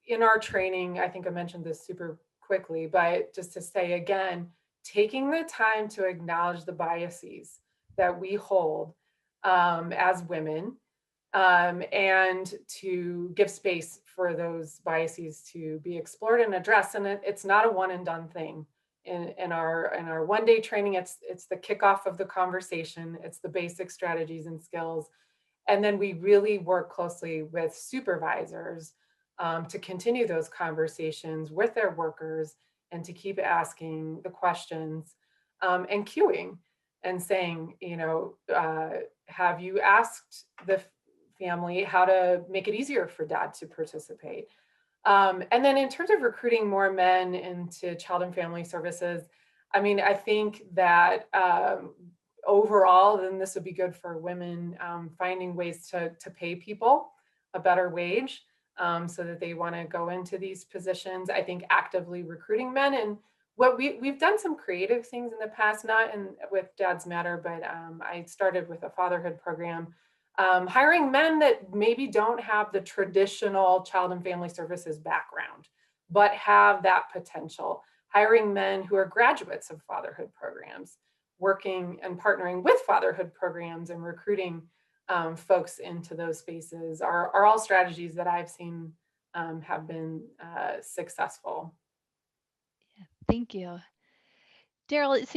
in our training, I think I mentioned this super quickly, but just to say again, taking the time to acknowledge the biases that we hold as women, and to give space for those biases to be explored and addressed. And it's not a one and done thing. In our 1 day training, it's the kickoff of the conversation. It's the basic strategies and skills, and then we really work closely with supervisors to continue those conversations with their workers and to keep asking the questions and cueing and saying, have you asked the family how to make it easier for dad to participate? And then in terms of recruiting more men into child and family services, I mean, I think that overall, then this would be good for women finding ways to pay people a better wage so that they want to go into these positions. I think actively recruiting men, and what we've done some creative things in the past, not in with Dads Matter, but I started with a fatherhood program, hiring men that maybe don't have the traditional child and family services background, but have that potential. Hiring men who are graduates of fatherhood programs, working and partnering with fatherhood programs and recruiting folks into those spaces are all strategies that I've seen have been successful. Thank you. Daryl, so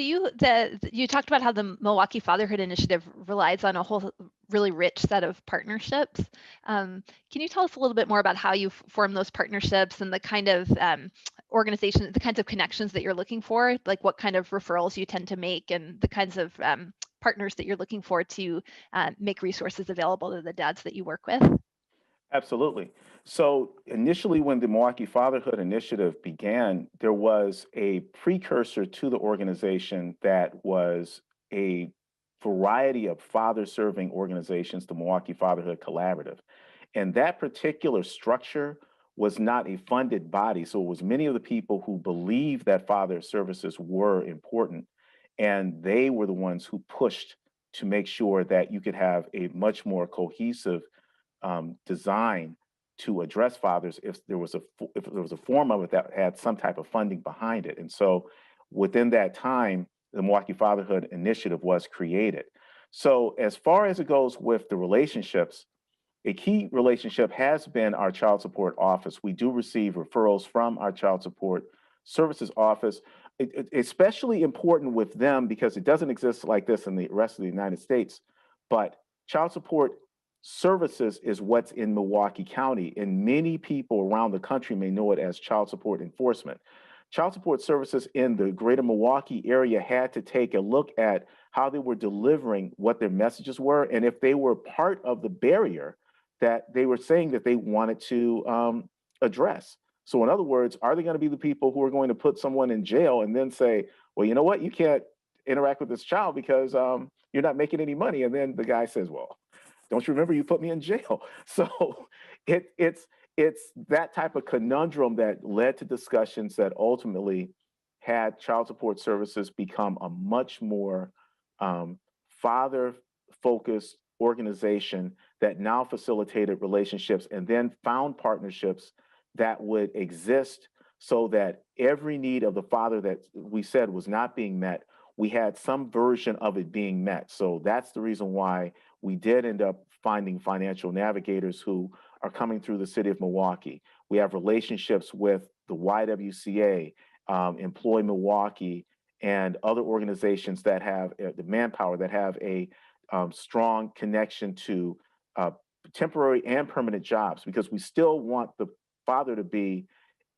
you talked about how the Milwaukee Fatherhood Initiative relies on a whole really rich set of partnerships. Can you tell us a little bit more about how you form those partnerships and the kind of organization, the kinds of connections that you're looking for, like what kind of referrals you tend to make, and the kinds of partners that you're looking for to make resources available to the dads that you work with? Absolutely. So initially, when the Milwaukee Fatherhood Initiative began, there was a precursor to the organization that was a variety of father-serving organizations, the Milwaukee Fatherhood Collaborative. And that particular structure was not a funded body. So it was many of the people who believed that father services were important, and they were the ones who pushed to make sure that you could have a much more cohesive design to address fathers if there was if there was a form of it that had some type of funding behind it. And so within that time, the Milwaukee Fatherhood Initiative was created. So as far as it goes with the relationships, a key relationship has been our child support office. We do receive referrals from our child support services office. Especially important with them because it doesn't exist like this in the rest of the United States. But child support services is what's in Milwaukee County, and many people around the country may know it as child support enforcement. Child support services in the greater Milwaukee area had to take a look at how they were delivering what their messages were, and if they were part of the barrier that they were saying that they wanted to address. So, in other words, are they going to be the people who are going to put someone in jail and then say, well, you know what, you can't interact with this child because you're not making any money? And then the guy says, well, don't you remember you put me in jail? So it's that type of conundrum that led to discussions that ultimately had child support services become a much more father focused organization that now facilitated relationships and then found partnerships that would exist so that every need of the father that we said was not being met, we had some version of it being met. So that's the reason why we did end up finding financial navigators who are coming through the city of Milwaukee. We have relationships with the YWCA, Employ Milwaukee, and other organizations that have the manpower that have a strong connection to temporary and permanent jobs, because we still want the father to be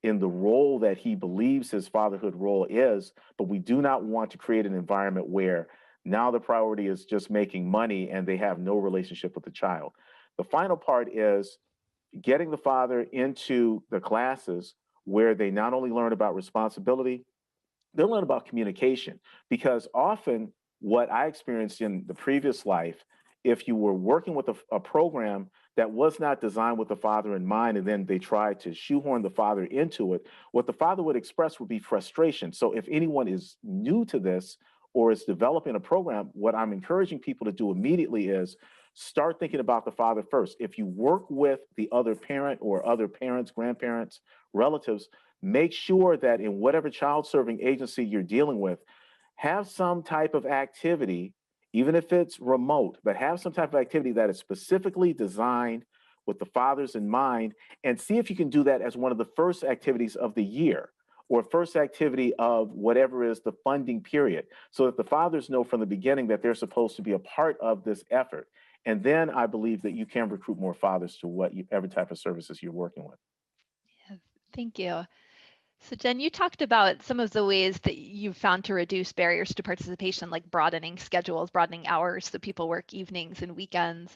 in the role that he believes his fatherhood role is, but we do not want to create an environment where now the priority is just making money and they have no relationship with the child. The final part is getting the father into the classes where they not only learn about responsibility, they learn about communication. Because often, what I experienced in the previous life, if you were working with a program that was not designed with the father in mind, and then they tried to shoehorn the father into it, what the father would express would be frustration. So, if anyone is new to this or is developing a program, what I'm encouraging people to do immediately is start thinking about the father first. If you work with the other parent or other parents, grandparents, relatives, make sure that in whatever child serving agency you're dealing with, have some type of activity, even if it's remote, but have some type of activity that is specifically designed with the fathers in mind, and see if you can do that as one of the first activities of the year or first activity of whatever is the funding period, so that the fathers know from the beginning that they're supposed to be a part of this effort. And then I believe that you can recruit more fathers to whatever type of services you're working with. Yeah, thank you. So Jen, you talked about some of the ways that you've found to reduce barriers to participation, like broadening schedules, broadening hours so people work evenings and weekends.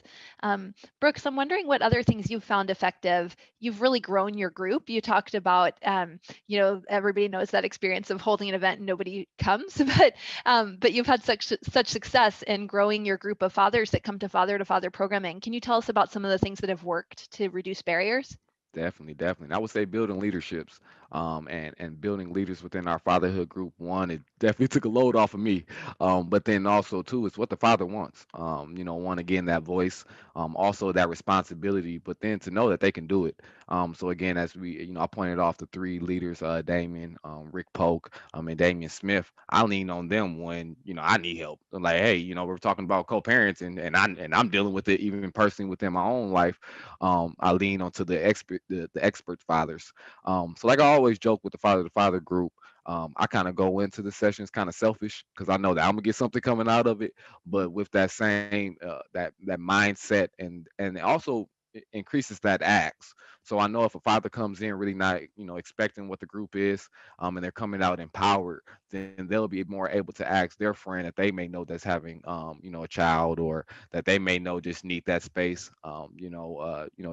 Brooks, I'm wondering what other things you've found effective. You've really grown your group. You talked about, everybody knows that experience of holding an event and nobody comes, but you've had such success in growing your group of fathers that come to father programming. Can you tell us about some of the things that have worked to reduce barriers? Definitely, definitely. And I would say building leaderships, and building leaders within our fatherhood group. One, it definitely took a load off of me. But then also too, it's what the father wants. One, again, that voice, also that responsibility, but then to know that they can do it. So again, as we, I pointed off the three leaders, Damien, Rick Polk, and Damian Smith. I lean on them when, I need help. I'm like, hey, we're talking about co-parents, and I'm dealing with it even personally within my own life. I lean onto the expert fathers. So like I always joke with the father to father group. I kind of go into the sessions kind of selfish because I know that I'm gonna get something coming out of it, but with that same that mindset, and it also increases that acts. So I know if a father comes in really not expecting what the group is, and they're coming out empowered, then they'll be more able to ask their friend that they may know that's having a child, or that they may know just need that space.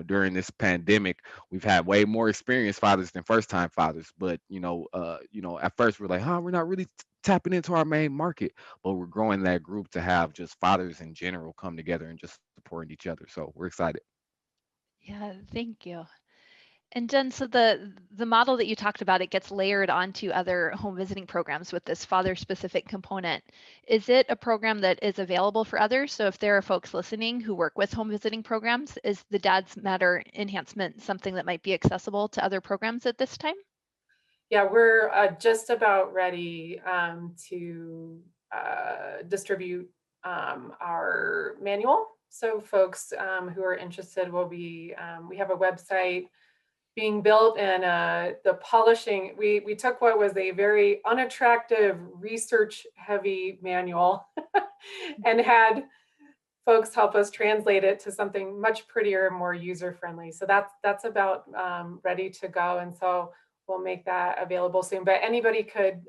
During this pandemic, we've had way more experienced fathers than first time fathers. But at first we're like, we're not really tapping into our main market, but we're growing that group to have just fathers in general come together and just supporting each other. So we're excited. Yeah, thank you. And Jen, so the model that you talked about, it gets layered onto other home visiting programs with this father-specific component. Is it a program that is available for others? So if there are folks listening who work with home visiting programs, is the Dad's Matter enhancement something that might be accessible to other programs at this time? Yeah, we're just about ready to distribute our manual. So folks who are interested will be, we have a website being built, and the polishing, we took what was a very unattractive research heavy manual and had folks help us translate it to something much prettier, more user friendly. So that's about ready to go. And so we'll make that available soon. But anybody could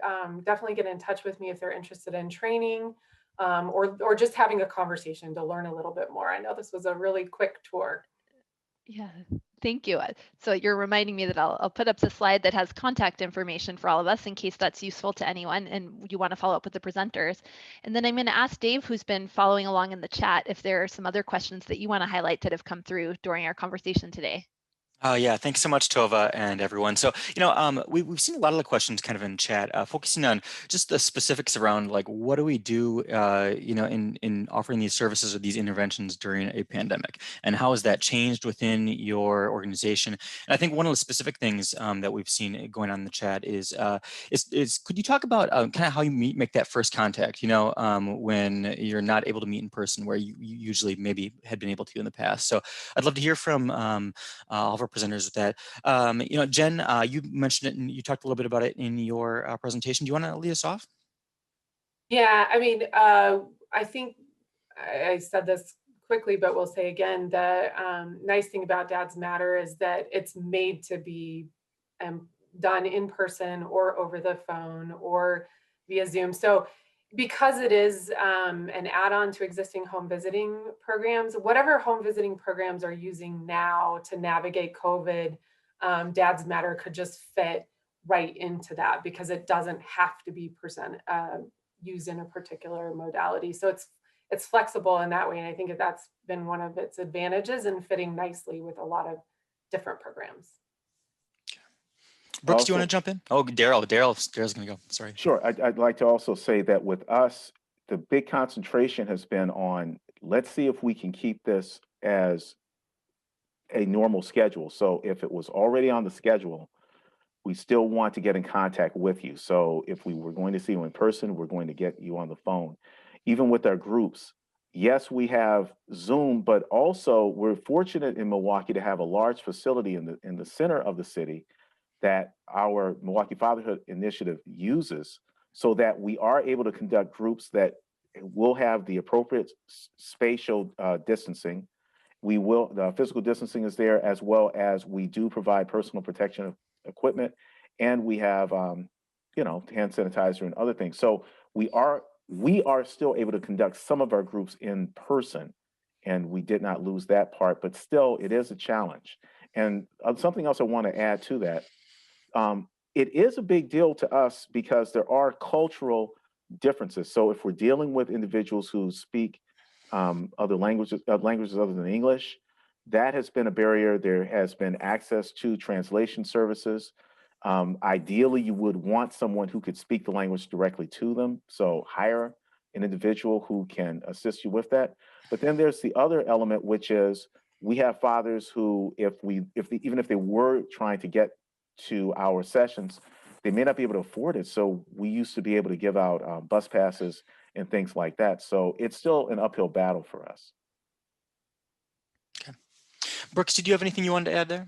definitely get in touch with me if they're interested in training, or just having a conversation to learn a little bit more. I know this was a really quick tour. Yeah, thank you. So you're reminding me that I'll put up the slide that has contact information for all of us in case that's useful to anyone and you want to follow up with the presenters. And then I'm going to ask Dave, who's been following along in the chat, if there are some other questions that you want to highlight that have come through during our conversation today. Yeah, thanks so much, Tova, and everyone. So, we've seen a lot of the questions kind of in chat, focusing on just the specifics around like what do we do, in offering these services or these interventions during a pandemic, and how has that changed within your organization? And I think one of the specific things that we've seen going on in the chat is could you talk about kind of how you make that first contact? When you're not able to meet in person, where you usually maybe had been able to in the past. So, I'd love to hear from all of our presenters with that. Jen, you mentioned it and you talked a little bit about it in your presentation. Do you want to lead us off? Yeah, I mean, I think I said this quickly, but we'll say again, the nice thing about Dads Matter is that it's made to be done in person or over the phone or via Zoom. So because it is an add-on to existing home visiting programs, whatever home visiting programs are using now to navigate COVID, Dads Matter could just fit right into that because it doesn't have to be used in a particular modality. So it's flexible in that way. And I think that's been one of its advantages in fitting nicely with a lot of different programs. Brooks, do you want to jump in? Oh, Daryl's going to go. Sorry. Sure. I'd like to also say that with us, the big concentration has been on, let's see if we can keep this as a normal schedule. So if it was already on the schedule, we still want to get in contact with you. So if we were going to see you in person, we're going to get you on the phone. Even with our groups, yes, we have Zoom, but also we're fortunate in Milwaukee to have a large facility in the center of the city that our Milwaukee Fatherhood Initiative uses so that we are able to conduct groups that will have the appropriate spatial distancing. The physical distancing is there, as well as we do provide personal protection equipment, and we have, hand sanitizer and other things. So we are still able to conduct some of our groups in person, and we did not lose that part, but still it is a challenge. And something else I want to add to that, it is a big deal to us because there are cultural differences. So if we're dealing with individuals who speak other languages other than English, that has been a barrier. There has been access to translation services. Ideally, you would want someone who could speak the language directly to them. So hire an individual who can assist you with that. But then there's the other element, which is we have fathers who, even if they were trying to get to our sessions, they may not be able to afford it. So we used to be able to give out bus passes and things like that. So it's still an uphill battle for us. Okay. Brooks, did you have anything you wanted to add there?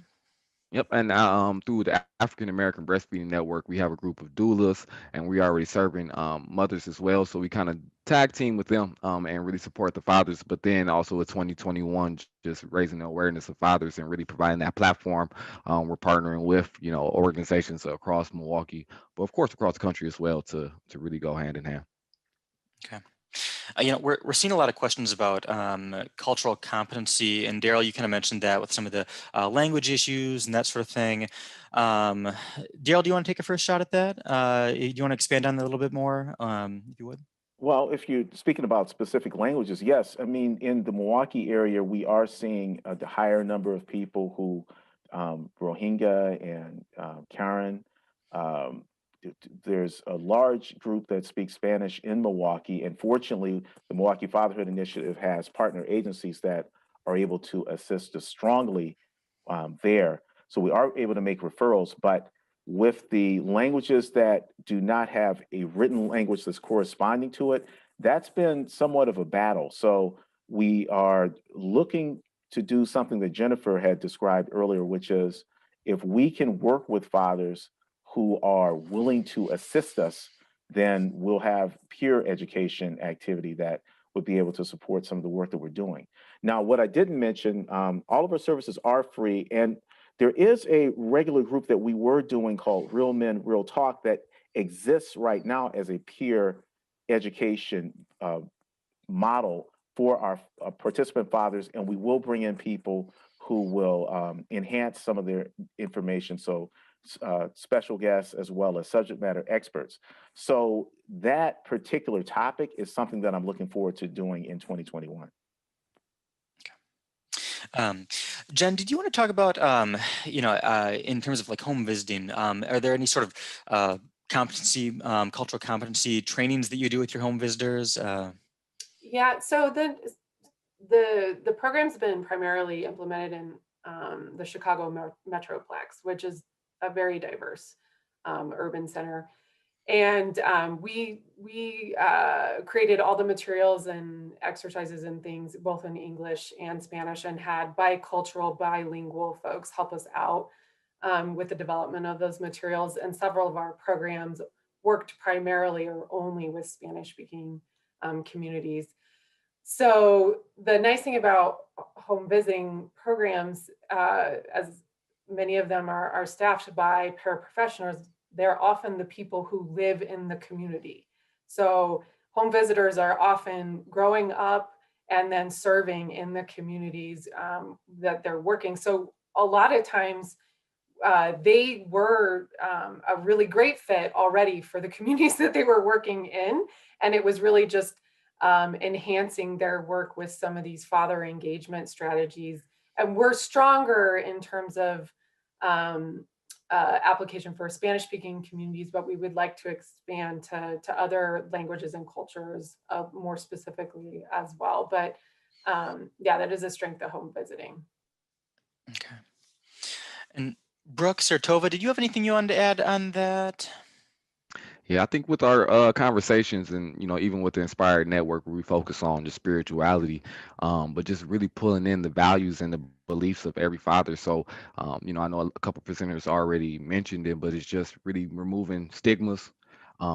Yep, and through the African American Breastfeeding Network, we have a group of doulas, and we are already serving mothers as well. So we kind of tag team with them and really support the fathers. But then also with 2021, just raising the awareness of fathers and really providing that platform. We're partnering with organizations across Milwaukee, but of course across the country as well to really go hand in hand. Okay. We're seeing a lot of questions about cultural competency, and Daryl, you kind of mentioned that with some of the language issues and that sort of thing. Daryl, do you want to take a first shot at that? Do you want to expand on that a little bit more, if you would? Well, if you're speaking about specific languages, yes. I mean, in the Milwaukee area, we are seeing a higher number of people who Rohingya and Karen. Um, there's a large group that speaks Spanish in Milwaukee, and fortunately, the Milwaukee Fatherhood Initiative has partner agencies that are able to assist us strongly there. So we are able to make referrals, but with the languages that do not have a written language that's corresponding to it, that's been somewhat of a battle. So we are looking to do something that Jennifer had described earlier, which is if we can work with fathers who are willing to assist us, then we'll have peer education activity that would be able to support some of the work that we're doing. Now, what I didn't mention, all of our services are free, and there is a regular group that we were doing called Real Men, Real Talk that exists right now as a peer education model for our participant fathers, and we will bring in people who will enhance some of their information. So special guests as well as subject matter experts. So that particular topic is something that I'm looking forward to doing in 2021. Jen, did you want to talk about, in terms of like home visiting, are there any sort of competency, cultural competency trainings that you do with your home visitors? Yeah, so the program's been primarily implemented in the Chicago Metroplex, which is a very diverse urban center. And we created all the materials and exercises and things, both in English and Spanish, and had bicultural, bilingual folks help us out with the development of those materials. And several of our programs worked primarily or only with Spanish-speaking communities. So the nice thing about home visiting programs, as many of them are staffed by paraprofessionals, they're often the people who live in the community. So home visitors are often growing up and then serving in the communities that they're working. So a lot of times they were a really great fit already for the communities that they were working in. And it was really just enhancing their work with some of these father engagement strategies. And we're stronger in terms of application for Spanish speaking communities, but we would like to expand to other languages and cultures more specifically as well. But yeah, that is a strength of home visiting. Okay. And Brooks or Tova, did you have anything you wanted to add on that? Yeah, I think with our conversations and even with the Inspired Network, where we focus on just spirituality, but just really pulling in the values and the beliefs of every father. So, I know a couple presenters already mentioned it, but it's just really removing stigmas,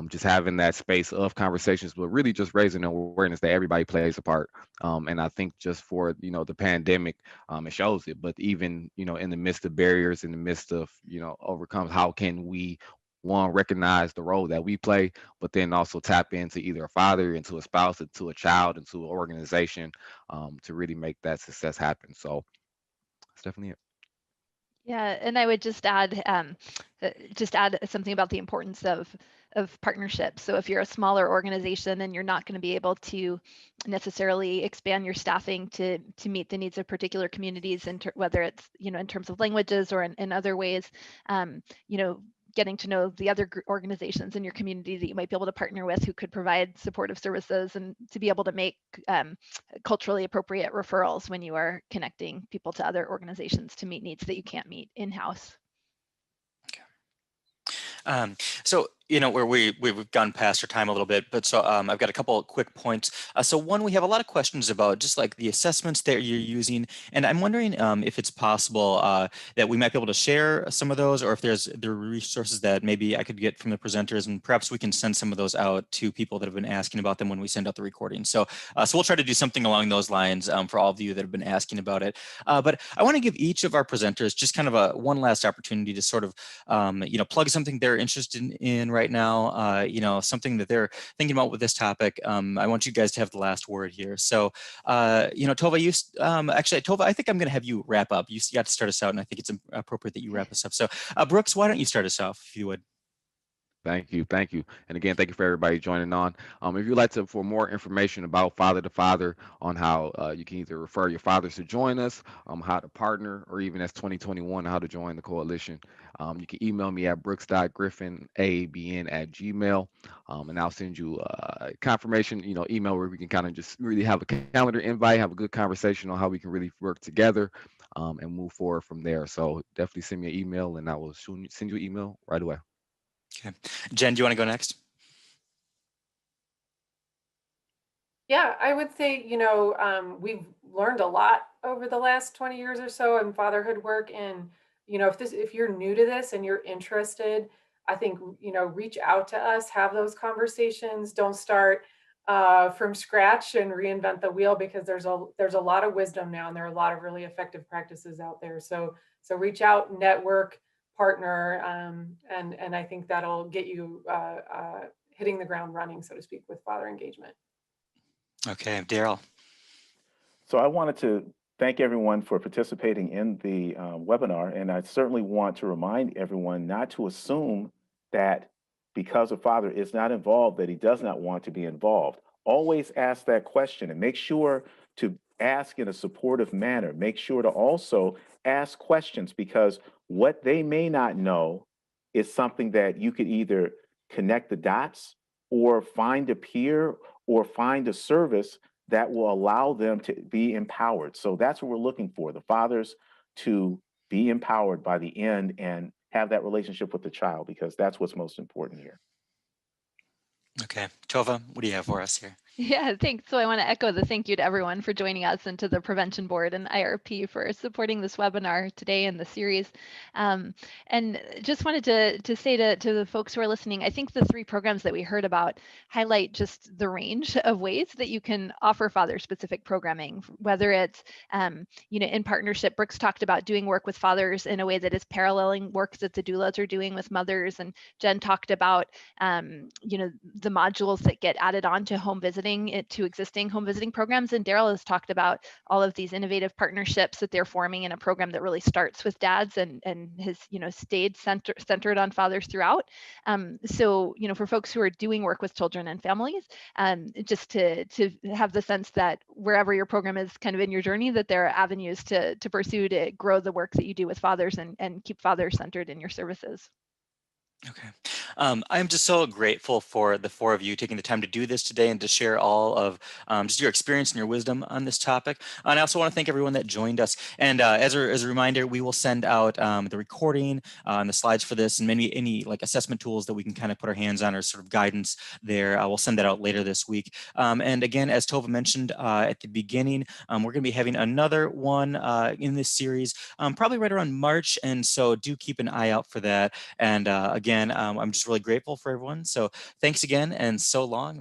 just having that space of conversations, but really just raising awareness that everybody plays a part. And I think just for the pandemic, it shows it. But even in the midst of barriers, in the midst of overcome, how can we one recognize the role that we play, but then also tap into either a father, into a spouse, into a child, into an organization, to really make that success happen. So that's definitely it. Yeah, and I would just add something about the importance of partnerships. So if you're a smaller organization, then you're not going to be able to necessarily expand your staffing to meet the needs of particular communities, and whether it's in terms of languages or in other ways. You know, getting to know the other organizations in your community that you might be able to partner with, who could provide supportive services, and to be able to make culturally appropriate referrals when you are connecting people to other organizations to meet needs that you can't meet in-house. So, where we've gone past our time a little bit, but so I've got a couple of quick points. So one, we have a lot of questions about just like the assessments that you're using, and I'm wondering if it's possible that we might be able to share some of those, or if there are resources that maybe I could get from the presenters, and perhaps we can send some of those out to people that have been asking about them when we send out the recording. So, so we'll try to do something along those lines for all of you that have been asking about it. But I want to give each of our presenters just kind of one last opportunity to sort of plug something they're interested in right now, something that they're thinking about with this topic. I want you guys to have the last word here. So, Tova, actually, Tova, I think I'm going to have you wrap up. You got to start us out, and I think it's appropriate that you wrap us up. So, Brooks, why don't you start us off, if you would? Thank you. Thank you. And again, thank you for everybody joining on. If you'd like to, for more information about Father to Father, on how you can either refer your fathers to join us, how to partner, or even as 2021, how to join the coalition, you can email me at brooks.griffinabn@gmail, and I'll send you a confirmation, email where we can kind of just really have a calendar invite, have a good conversation on how we can really work together, and move forward from there. So definitely send me an email, and I will send you an email right away. Okay. Jen, do you want to go next? Yeah, I would say, we've learned a lot over the last 20 years or so in fatherhood work. And, if you're new to this and you're interested, I think, reach out to us, have those conversations. Don't start from scratch and reinvent the wheel, because there's a lot of wisdom now, and there are a lot of really effective practices out there. So reach out, network, partner, and I think that'll get you hitting the ground running, so to speak, with father engagement. Okay, Daryl. So I wanted to thank everyone for participating in the webinar, and I certainly want to remind everyone not to assume that because a father is not involved, that he does not want to be involved. Always ask that question, and make sure to ask in a supportive manner. Make sure to also ask questions, because what they may not know is something that you could either connect the dots, or find a peer, or find a service that will allow them to be empowered. So that's what we're looking for, the fathers to be empowered by the end and have that relationship with the child, because that's what's most important here. Okay, Tova, what do you have for us here? Yeah, thanks. So I want to echo the thank you to everyone for joining us and to the Prevention Board and IRP for supporting this webinar today in the series. And just wanted to say to the folks who are listening, I think the 3 programs that we heard about highlight just the range of ways that you can offer father-specific programming, whether it's in partnership. Brooks talked about doing work with fathers in a way that is paralleling work that the doulas are doing with mothers, and Jen talked about the modules that get added on to home visiting, to existing home visiting programs. And Daryl has talked about all of these innovative partnerships that they're forming in a program that really starts with dads and has stayed centered on fathers throughout. So for folks who are doing work with children and families, just to have the sense that wherever your program is kind of in your journey, that there are avenues to pursue to grow the work that you do with fathers and keep fathers centered in your services. Okay. I'm just so grateful for the 4 of you taking the time to do this today and to share all of just your experience and your wisdom on this topic. And I also want to thank everyone that joined us. And as a reminder, we will send out the recording and the slides for this, and any like assessment tools that we can kind of put our hands on, or sort of guidance there. We'll send that out later this week. And again, as Tova mentioned at the beginning, we're going to be having another one in this series, probably right around March. And so do keep an eye out for that. And again, I'm just really grateful for everyone. So thanks again, and so long.